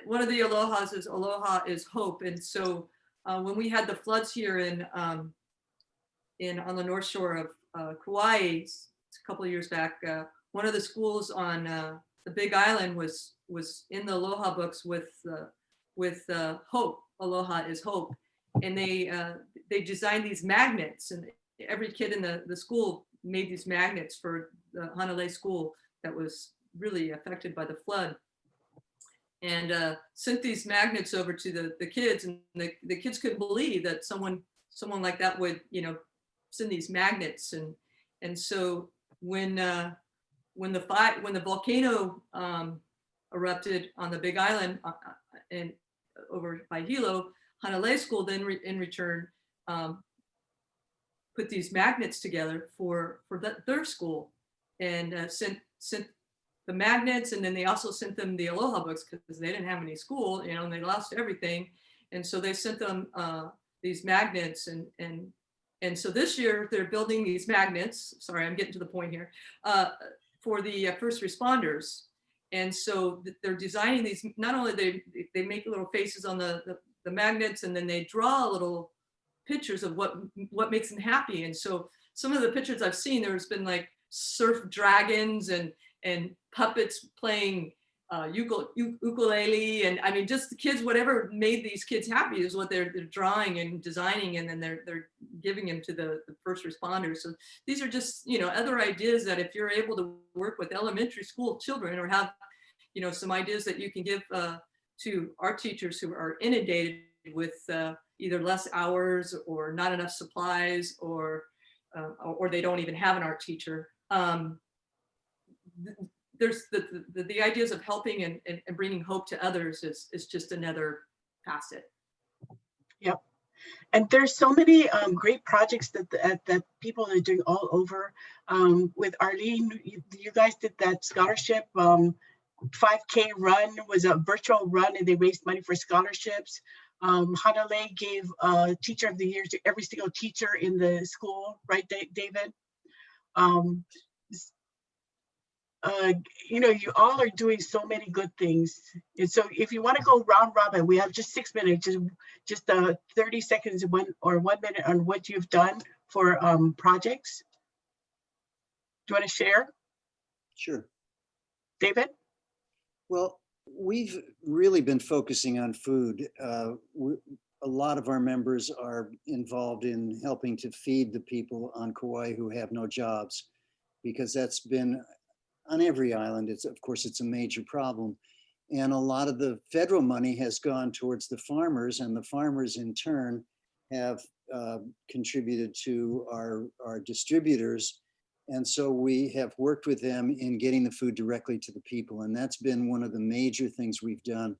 one of the Alohas is Aloha is hope. And so when we had the floods here on the North Shore of Kauai a couple of years back, one of the schools on the Big Island was in the Aloha books with hope. Aloha is hope, and they designed these magnets, and every kid in the school made these magnets for the Hanalei school that was really affected by the flood, and sent these magnets over to the kids, and the kids couldn't believe that someone like that would send these magnets. And so when the volcano erupted on the Big Island and over by Hilo, Hanalei School then in return put these magnets together for their school, and sent the magnets, and then they also sent them the Aloha books because they didn't have any school, and they lost everything, and so they sent them these magnets, and so this year they're building these magnets. Sorry, I'm getting to the point here, for the first responders. And so they're designing these. Not only they make little faces on the magnets, and then they draw little pictures of what makes them happy. And so some of the pictures I've seen, there's been like surf dragons and puppets playing ukulele, and I mean, just the kids, whatever made these kids happy is what they're drawing and designing, and then they're giving them to the first responders. So these are just other ideas that if you're able to work with elementary school children, or have some ideas that you can give to our teachers who are inundated with either less hours or not enough supplies, or they don't even have an art teacher. There's the ideas of helping and bringing hope to others is just another facet. Yep. And there's so many great projects that people are doing all over. With Arlene, you guys did that scholarship 5K run, was a virtual run, and they raised money for scholarships. Hanalei gave Teacher of the Year to every single teacher in the school, right, David? You all are doing so many good things. And so if you want to go round robin, we have just 6 minutes, just 30 seconds, 1 minute on what you've done for projects. Do you want to share? Sure. David? Well, we've really been focusing on food. A lot of our members are involved in helping to feed the people on Kauai who have no jobs, because that's been on every island. Of course, it's a major problem. And a lot of the federal money has gone towards the farmers, and the farmers in turn have contributed to our distributors. And so we have worked with them in getting the food directly to the people. And that's been one of the major things we've done.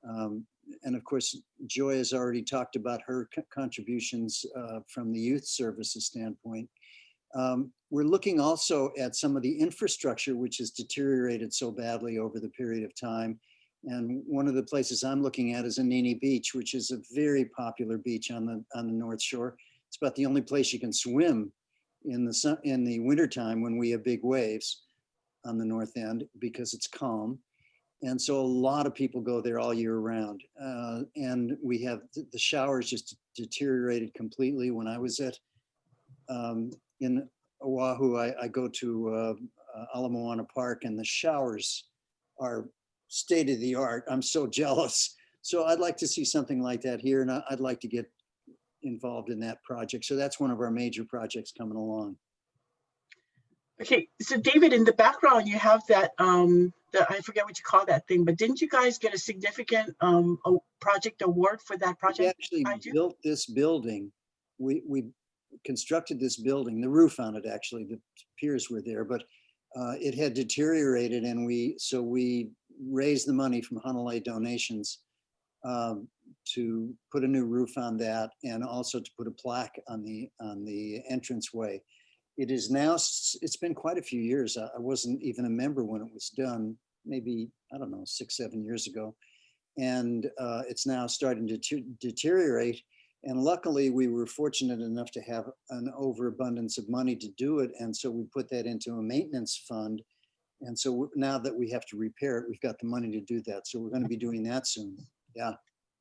And of course, Joy has already talked about her contributions from the youth services standpoint. We're looking also at some of the infrastructure, which has deteriorated so badly over the period of time. And one of the places I'm looking at is Anini Beach, which is a very popular beach on the North Shore. It's about the only place you can swim in the wintertime when we have big waves on the north end, because it's calm. And so a lot of people go there all year round. And we have the showers just deteriorated completely. When I was in Oahu, I go to Ala Moana Park, and the showers are state of the art. I'm so jealous. So I'd like to see something like that here, and I'd like to get involved in that project. So that's one of our major projects coming along. Okay, so David, in the background, you have that, I forget what you call that thing, but didn't you guys get a significant project award for that project? We actually built this building. We constructed this building, the roof on it, actually, the piers were there, but it had deteriorated, and we raised the money from Hanalei donations to put a new roof on that, and also to put a plaque on the entranceway. It is now, it's been quite a few years. I wasn't even a member when it was done, maybe, I don't know, 6, 7 years ago. And it's now starting to deteriorate. And luckily, we were fortunate enough to have an overabundance of money to do it. And so we put that into a maintenance fund. And so now that we have to repair it, we've got the money to do that. So we're going to be doing that soon. Yeah.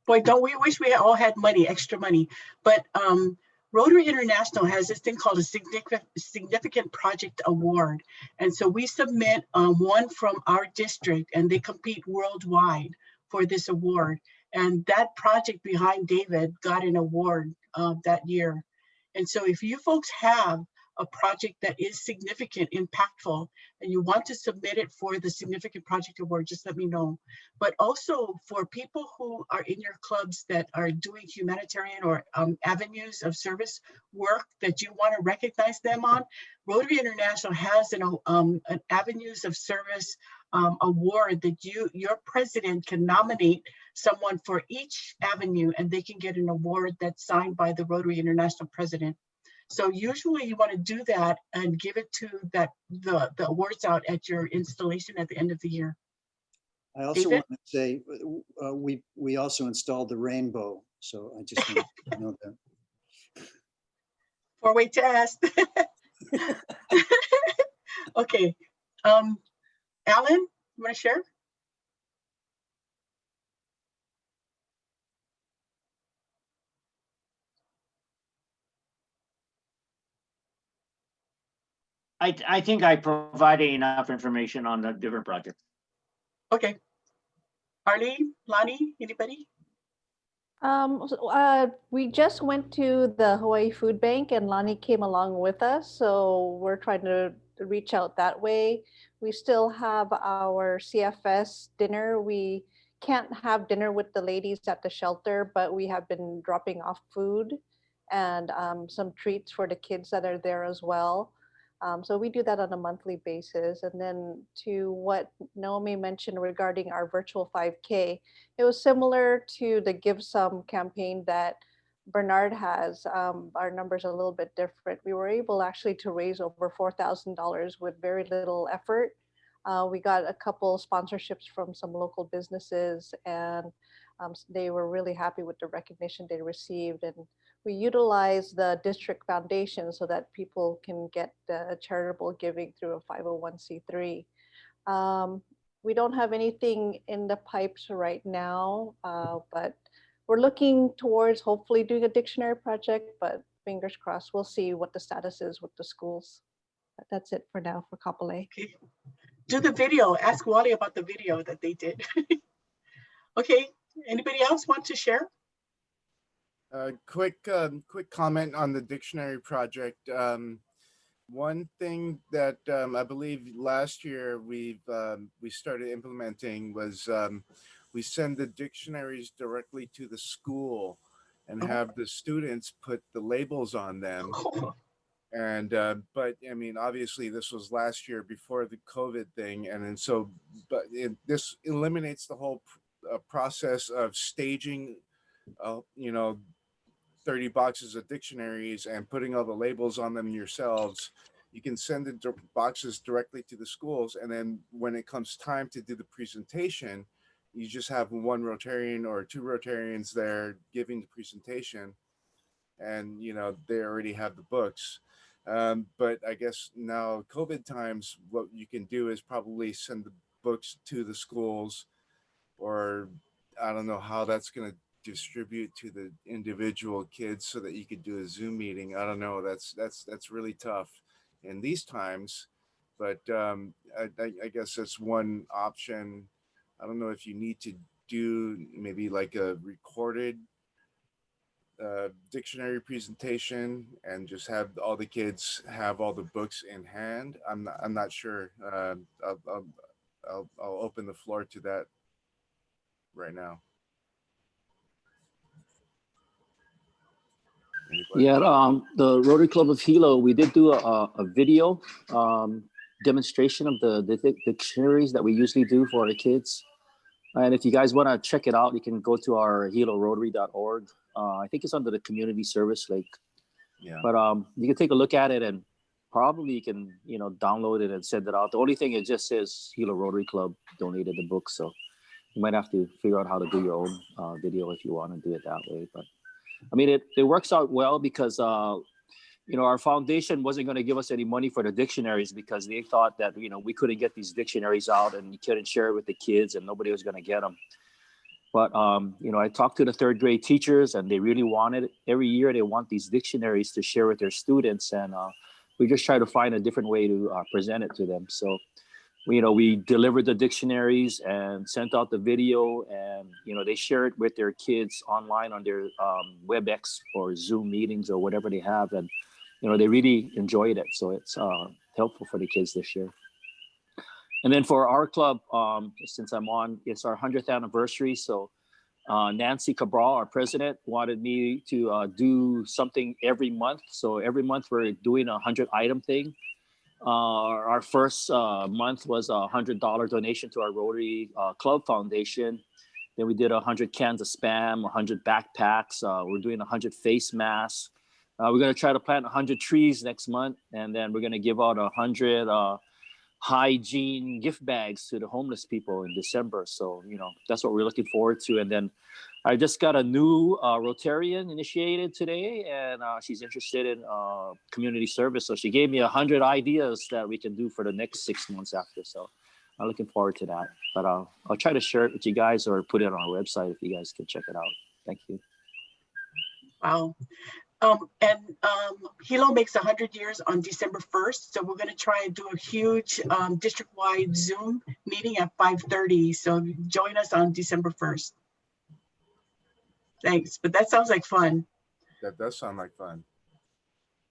Boy, don't we wish we all had money, extra money. But Rotary International has this thing called a significant project award. And so we submit one from our district and they compete worldwide for this award. And that project behind David got an award that year. And so if you folks have a project that is significant, impactful, and you want to submit it for the Significant Project Award, just let me know. But also for people who are in your clubs that are doing humanitarian or avenues of service work that you want to recognize them on, Rotary International has an avenues of service award that your president can nominate someone for each avenue and they can get an award that's signed by the Rotary International president. So usually you want to do that and give it to the awards out at your installation at the end of the year. I also David? want to say, we also installed the rainbow. So I just want to know that. 4-way test. Okay. Alan, you want to share? I think I provided enough information on the different projects. Okay. Arlene, Lonnie, anybody? We just went to the Hawaii Food Bank and Lonnie came along with us. So we're trying to reach out that way. We still have our CFS dinner. We can't have dinner with the ladies at the shelter, but we have been dropping off food and some treats for the kids that are there as well. So we do that on a monthly basis. And then to what Naomi mentioned regarding our virtual 5K, it was similar to the Give Some campaign that Bernard has. Our numbers are a little bit different. We were able actually to raise over $4,000 with very little effort. We got a couple sponsorships from some local businesses and they were really happy with the recognition they received. And we utilize the district foundation so that people can get charitable giving through a 501c3. We don't have anything in the pipes right now, but we're looking towards hopefully doing a dictionary project, but fingers crossed, we'll see what the status is with the schools. But that's it for now for Kapolei. Okay. Do the video, ask Wally about the video that they did. Okay, anybody else want to share? Quick comment on the dictionary project. One thing that I believe last year we started implementing was we send the dictionaries directly to the school and have the students put the labels on them. And but I mean, obviously this was last year before the COVID thing, and then so this eliminates the whole process of staging, you know, 30 boxes of dictionaries and putting all the labels on them yourselves. You can send the boxes directly to the schools, and then when it comes time to do the presentation, you just have one Rotarian or two Rotarians there giving the presentation, and you know they already have the books. But I guess now COVID times, what you can do is probably send the books to the schools, or I don't know how that's going to distribute to the individual kids so that you could do a Zoom meeting. I don't know. That's really tough in these times, but I guess that's one option. I don't know if you need to do maybe like a recorded dictionary presentation and just have all the kids have all the books in hand. I'm not sure. I'll open the floor to that right now. Anybody? Yeah, the Rotary Club of Hilo, we did do a video demonstration of the dictionaries that we usually do for the kids. And if you guys want to check it out, you can go to our hilorotary.org. I think it's under the community service link. Yeah. But you can take a look at it and probably you can, you know, download it and send it out. The only thing, it just says Hilo Rotary Club donated the book. So you might have to figure out how to do your own video if you want to do it that way. But I mean, it works out well because, you know, our foundation wasn't going to give us any money for the dictionaries because they thought that, you know, we couldn't get these dictionaries out and you couldn't share it with the kids and nobody was going to get them. But, you know, I talked to the third grade teachers and they really wanted it. Every year they want these dictionaries to share with their students. And we just try to find a different way to present it to them. So, you know, we delivered the dictionaries and sent out the video and, you know, they share it with their kids online on their WebEx or Zoom meetings or whatever they have. And, you know, they really enjoyed it. So it's helpful for the kids this year. And then for our club, since I'm on, it's our 100th anniversary. So Nancy Cabral, our president, wanted me to do something every month. So every month we're doing a 100-item thing. Our first month was a $100 donation to our Rotary Club Foundation. Then we did 100 cans of Spam, 100 backpacks. We're doing 100 face masks. We're going to try to plant 100 trees next month. And then we're going to give out 100 hygiene gift bags to the homeless people in December. So, you know, that's what we're looking forward to. And then I just got a new Rotarian initiated today, and she's interested in community service. So she gave me 100 ideas that we can do for the next 6 months after. So I'm looking forward to that. But I'll try to share it with you guys or put it on our website if you guys can check it out. Thank you. Wow. Hilo makes 100 years on December 1st. So we're going to try and do a huge district-wide Zoom meeting at 5:30. So join us on December 1st. Thanks, but that sounds like fun. That does sound like fun.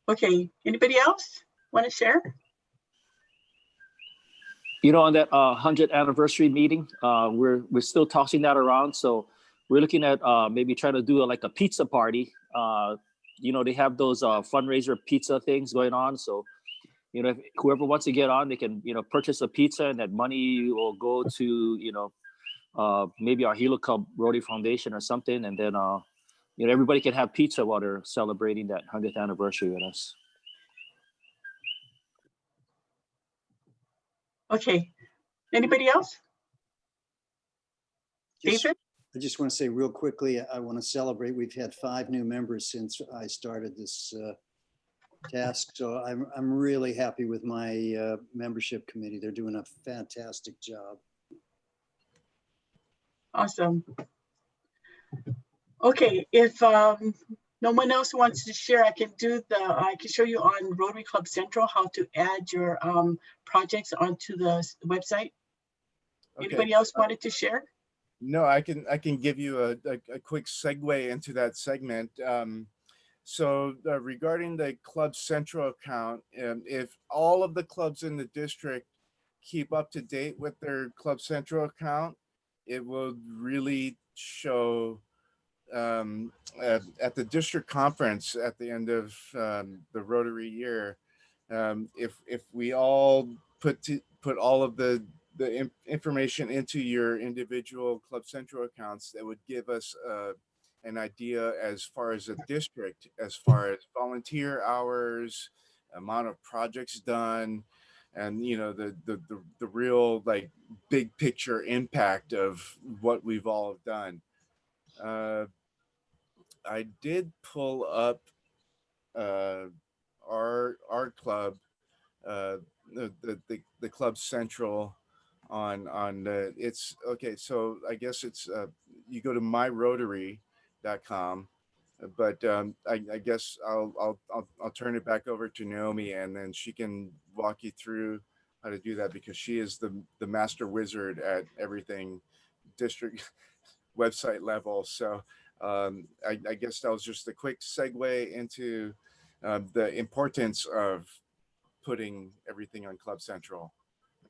Okay, anybody else want to share? You know, on that 100th anniversary meeting, we're still tossing that around. So we're looking at maybe trying to do like a pizza party. You know, they have those fundraiser pizza things going on. So, you know, if whoever wants to get on, they can, you know, purchase a pizza and that money will go to, you know, maybe our Hilo Club Rotary Foundation or something. And then, you know, everybody can have pizza while they're celebrating that 100th anniversary with us. Okay, anybody else? David? I just want to say real quickly, I want to celebrate. We've had 5 new members since I started this task. So I'm really happy with my membership committee. They're doing a fantastic job. Awesome. Okay, if no one else wants to share, I can show you on Rotary Club Central how to add your projects onto the website. Okay. Anybody else wanted to share? No, I can give you a quick segue into that segment. So regarding the Club Central account, if all of the clubs in the district keep up to date with their Club Central account, it will really show at the district conference at the end of the Rotary year. If we all put all of the information into your individual Club Central accounts, that would give us an idea as far as a district, as far as volunteer hours, amount of projects done, and you know the real like big picture impact of what we've all done. I did pull up our club, the Club Central on the, it's okay. So I guess it's you go to myrotary.com, but I guess I'll turn it back over to Naomi, and then she can walk you through how to do that, because she is the master wizard at everything district website level. So I guess that was just a quick segue into the importance of putting everything on Club Central.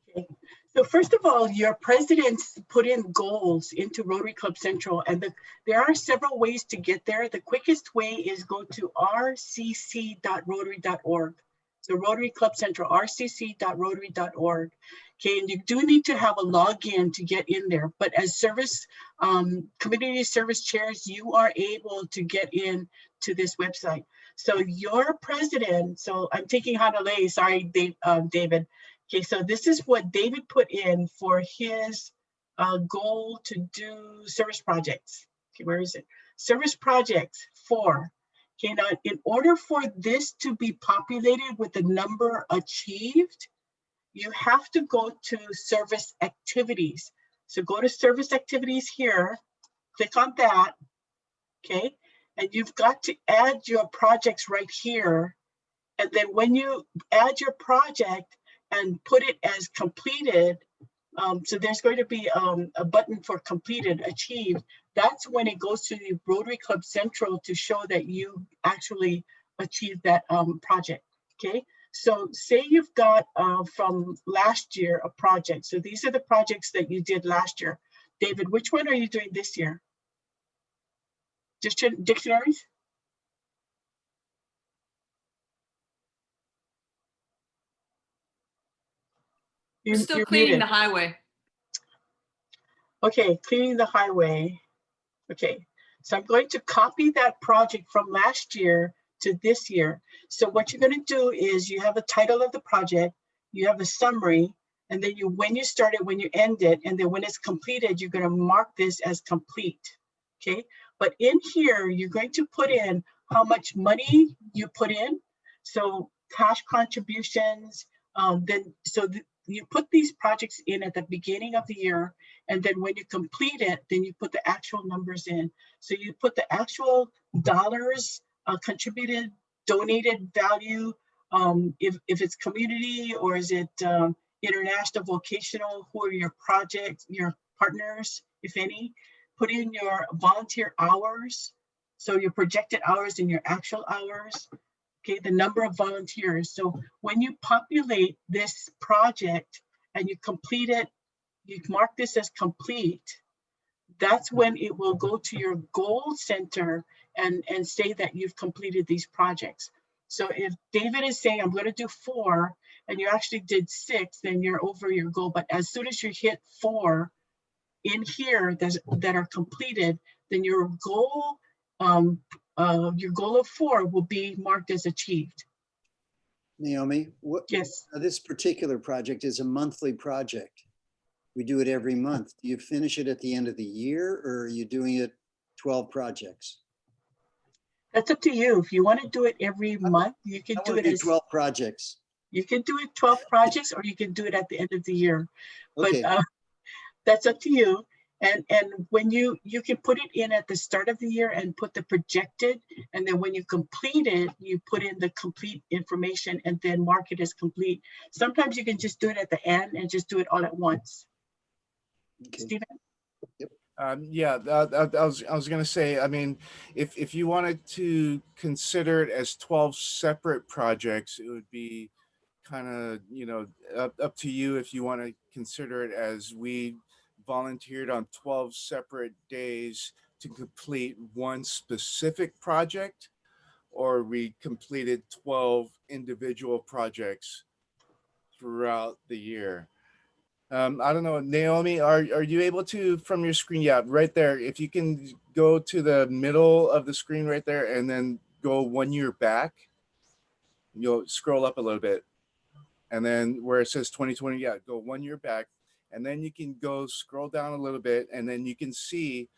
Okay. So first of all, your presidents put in goals into Rotary Club Central, and there are several ways to get there. The quickest way is go to rcc.rotary.org. So Rotary Club Central, rcc.rotary.org. Okay, and you do need to have a login to get in there, but as service, community service chairs, you are able to get in to this website. So your president, so I'm taking Hanalei, sorry, David. Okay, so this is what David put in for his goal to do service projects. Okay, where is it? Service projects 4. Okay, now in order for this to be populated with the number achieved, you have to go to service activities. So go to service activities here, click on that, okay? And you've got to add your projects right here. And then when you add your project and put it as completed, so there's going to be a button for completed, achieved. That's when it goes to the Rotary Club Central to show that you actually achieved that project, okay? So say you've got from last year a project. So these are the projects that you did last year. David, which one are you doing this year? Just dictionaries? We're still cleaning the highway. Okay, cleaning the highway. Okay, so I'm going to copy that project from last year to this year. So what you're going to do is you have a title of the project, you have a summary, and then you, when you start it, when you end it, and then when it's completed, you're going to mark this as complete. Okay, but in here, you're going to put in how much money you put in. So cash contributions, you put these projects in at the beginning of the year, and then when you complete it, then you put the actual numbers in. So you put the actual dollars contributed, donated value, if it's community or is it international, vocational, who are your projects, your partners, if any. Put in your volunteer hours, so your projected hours and your actual hours. Okay, the number of volunteers. So when you populate this project and you complete it, you mark this as complete, that's when it will go to your goal center and say that you've completed these projects. So if David is saying, I'm going to do 4, and you actually did 6, then you're over your goal. But as soon as you hit 4 in here that are completed, then your goal of 4 will be marked as achieved. Naomi, Yes. This particular project is a monthly project. We do it every month. Do you finish it at the end of the year, or are you doing it 12 projects? That's up to you. If you want to do it every month, you can do it as 12 projects. You can do it 12 projects, or you can do it at the end of the year. Okay. But that's up to you. And when you can put it in at the start of the year and put the projected, and then when you complete it, you put in the complete information and then mark it as complete. Sometimes you can just do it at the end and just do it all at once. Okay. Stephen? Yep. Yeah, I was going to say, I mean, if you wanted to consider it as 12 separate projects, it would be kind of, you know, up to you if you want to consider it as we volunteered on 12 separate days to complete one specific project, or we completed 12 individual projects throughout the year. I don't know, Naomi, are you able to, from your screen? Yeah, right there. If you can go to the middle of the screen right there and then go 1 year back, you'll scroll up a little bit. And then where it says 2020, yeah, go 1 year back. And then you can go scroll down a little bit, and then you can see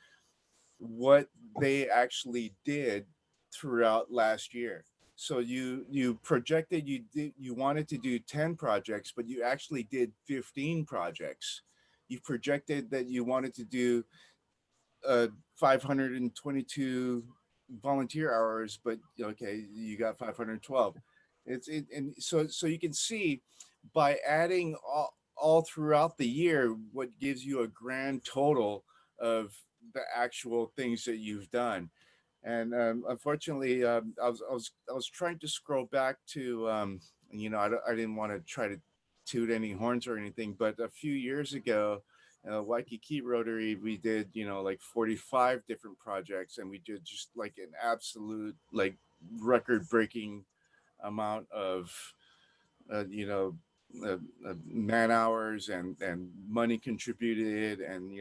what they actually did throughout last year. So you projected you wanted to do 10 projects, but you actually did 15 projects. You projected that you wanted to do 522 volunteer hours, but okay, you got 512. And so you can see by adding all throughout the year what gives you a grand total of the actual things that you've done. And unfortunately, I was trying to scroll back to I didn't want to try to toot any horns or anything, but a few years ago, Waikiki Rotary, we did like 45 different projects, and we did just like an absolute like record-breaking amount of man hours and money contributed, and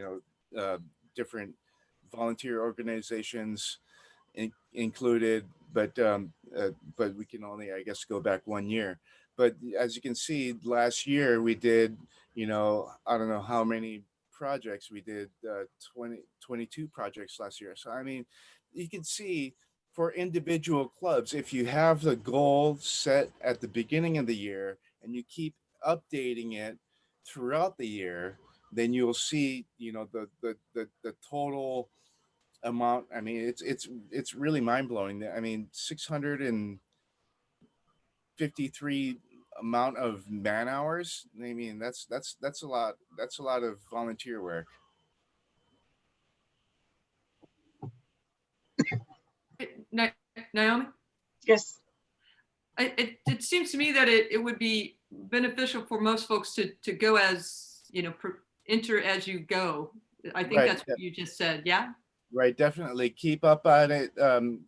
different volunteer organizations included, but we can only, I guess, go back 1 year. But as you can see, last year we did, I don't know how many projects we did, 22 projects last year. So I mean, you can see for individual clubs, if you have the goal set at the beginning of the year and you keep updating it throughout the year, then you'll see, you know, the total amount. I mean, it's really mind blowing. I mean, 653 amount of man hours. I mean, that's a lot. That's a lot of volunteer work. Naomi? Yes. It seems to me that it would be beneficial for most folks to go as, you know, enter as you go. I think Right. that's what you just said. Yeah. Right, definitely keep up on it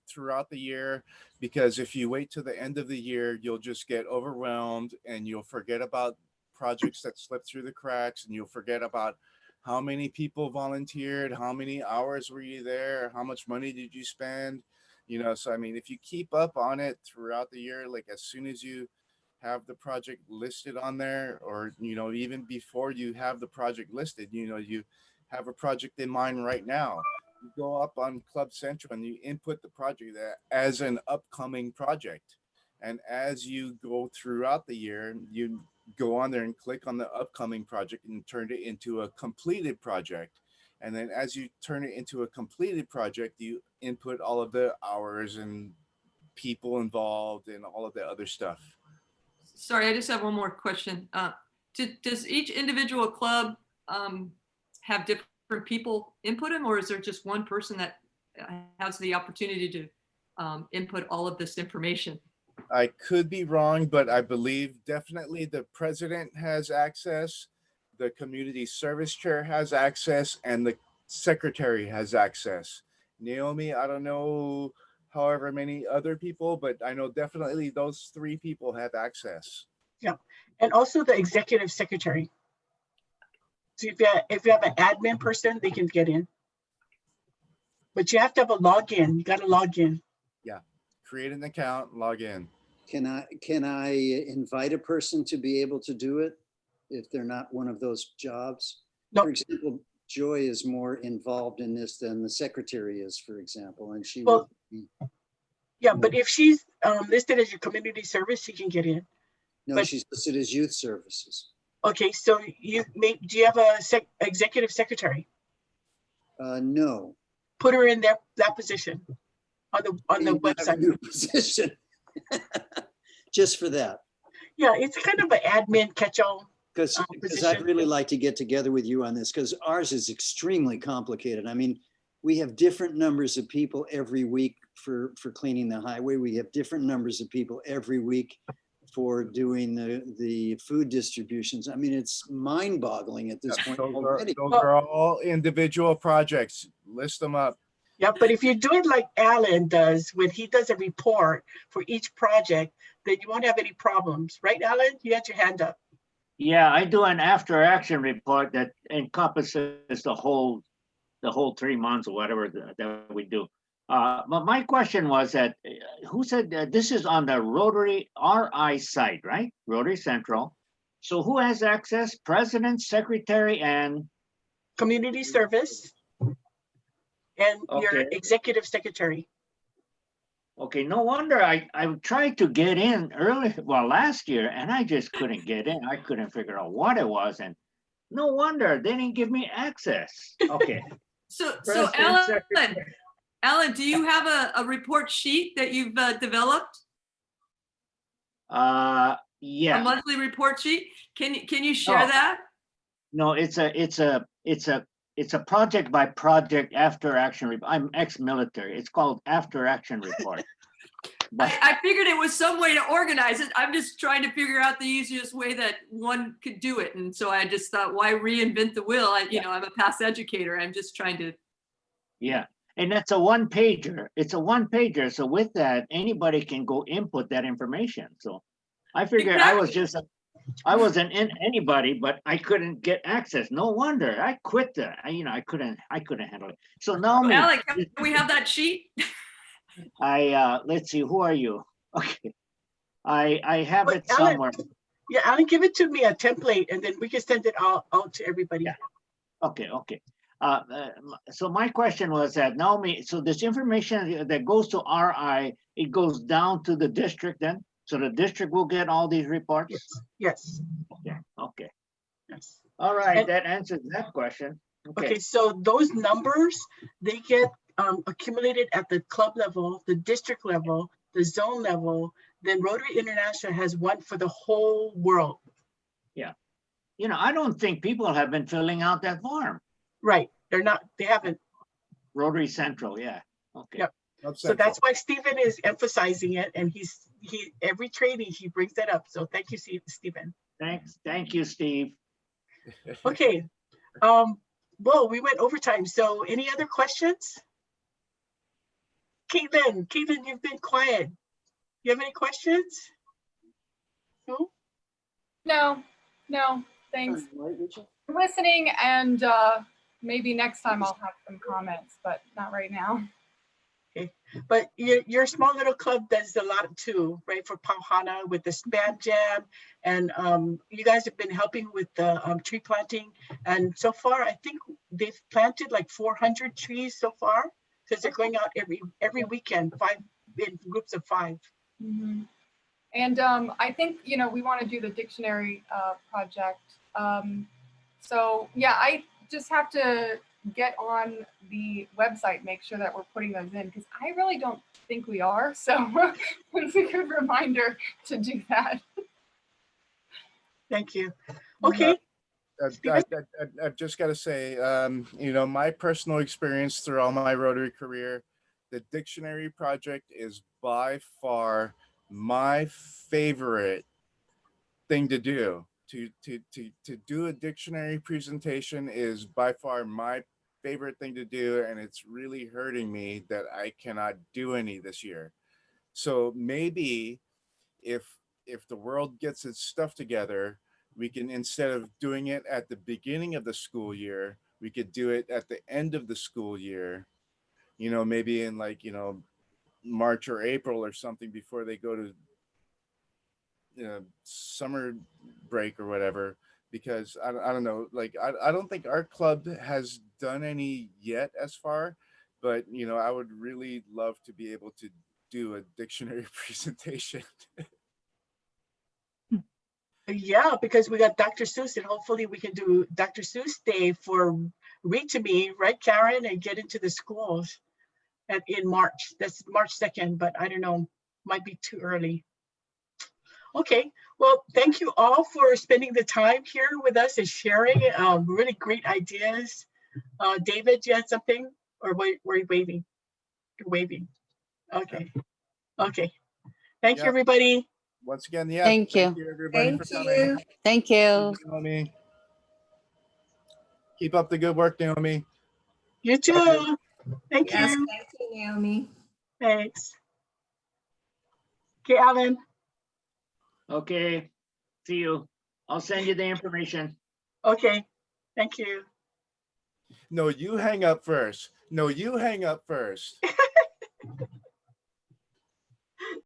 throughout the year, because if you wait to the end of the year, you'll just get overwhelmed and you'll forget about projects that slip through the cracks, and you'll forget about how many people volunteered, how many hours were you there, how much money did you spend, you know. So I mean, if you keep up on it throughout the year, like as soon as you have the project listed on there, or you know, even before you have the project listed, you know, you have a project in mind right now, you go up on Club Central and you input the project as an upcoming project. And as you go throughout the year, you go on there and click on the upcoming project and turn it into a completed project. And then as you turn it into a completed project, you input all of the hours and people involved and all of the other stuff. Sorry, I just have one more question. Does each individual club have different people input them, or is there just one person that has the opportunity to input all of this information? I could be wrong, but I believe definitely the president has access, the community service chair has access, and the secretary has access. Naomi, I don't know however many other people, but I know definitely those three people have access. Yeah, and also the executive secretary. So if you have an admin person, they can get in. But you have to have a login. You got to log in. Yeah, create an account, log in. Can I invite a person to be able to do it if they're not one of those jobs? No. For example, Joy is more involved in this than the secretary is, for example, and she Well, would be, yeah, but if she's listed as your community service, she can get in. no, but, she's listed as youth services. Okay, so do you have a executive secretary? No. Put her in that position on the website. New position. Just for that. Yeah, it's kind of an admin catch-all. Because I'd really like to get together with you on this, because ours is extremely complicated. I mean, we have different numbers of people every week for cleaning the highway. We have different numbers of people every week for doing the food distributions. I mean, it's mind-boggling at this point already. Those are all individual projects. List them up. Yeah, but if you do it like Alan does, when he does a report for each project, then you won't have any problems. Right, Alan? You had your hand up. Yeah, I do an after action report that encompasses the whole 3 months or whatever that we do. But my question was that who said this is on the Rotary RI site, right? Rotary Central. So who has access? President, secretary, and community service, and your executive secretary. Okay, no wonder I tried to get in early, well, last year, and I just couldn't get in. I couldn't figure out what it was, and no wonder they didn't give me access. Okay. So President, Alan, do you have a report sheet that you've developed? Yeah. A monthly report sheet? Can you share that? No, it's a project by project after action report. I'm ex-military. It's called after action report. But I figured it was some way to organize it. I'm just trying to figure out the easiest way that one could do it. And so I just thought, why reinvent the wheel? I'm a past educator. I'm just trying to. Yeah. And that's a one pager. It's a one pager. So with that, anybody can go input that information. So I figured I wasn't in anybody, but I couldn't get access. No wonder I quit that. I couldn't handle it. So now, Alec, can we have that sheet? Let's see, who are you? Okay. I have it somewhere. Yeah, Alan, give it to me a template and then we can send it out to everybody. Yeah. Okay. So my question was that Naomi, so this information that goes to RI, it goes down to the district then? So the district will get all these reports? Yes, Okay, okay. yes. All right, And- that answers that question. Okay, so those numbers, they get accumulated at the club level, the district level, the zone level, then Rotary International has one for the whole world. Yeah. You know, I don't think people have been filling out that form. Right, they haven't. Rotary Central, yeah. Okay. Yep. So that's why Stephen is emphasizing it, and every training he brings that up. So thank you, Stephen. Thank you, Steve. Okay. Well, we went overtime. So any other questions? Caitlin, you've been quiet. You have any questions? No? No, thanks. I'm listening, and maybe next time I'll have some comments, but not right now. Okay, but your small little club does a lot too, right? For Pauhana with the Spam Jam, and you guys have been helping with the tree planting, and so far I think they've planted like 400 trees so far, because they're going out every weekend, 5 in groups of 5. Mm-hmm. And I think we want to do the dictionary project. So yeah, I just have to get on the website, make sure that we're putting those in, because I really don't think we are. So it's a good reminder to do that. Thank you. Okay. I've just got to say, my personal experience through all my Rotary career, the dictionary project is by far my favorite thing to do. To do a dictionary presentation is by far my favorite thing to do, and it's really hurting me that I cannot do any this year. So maybe if the world gets its stuff together, we can, instead of doing it at the beginning of the school year, we could do it at the end of the school year, maybe in March or April or something, before they go to summer break or whatever, because I don't know, I don't think our club has done any yet as far, but I would really love to be able to do a dictionary presentation. Yeah, because we got Dr. Seuss, and hopefully we can do Dr. Seuss Day for Read to Me, right, Karen, and get into the schools in March. That's March 2nd, but I don't know, might be too early. Okay, well, thank you all for spending the time here with us and sharing really great ideas. David, you had something, or were you waving? You're waving. Okay. Okay. Thank you, everybody. Once again, yeah. Thank you. Everybody, for coming. Thank you. Naomi. Keep up the good work, Naomi. You too. Thank Yes, you. thank you, Naomi. Thanks. Okay, Alan. Okay, see you. I'll send you the information. Okay, thank you. No, you hang up first. No, you hang up first.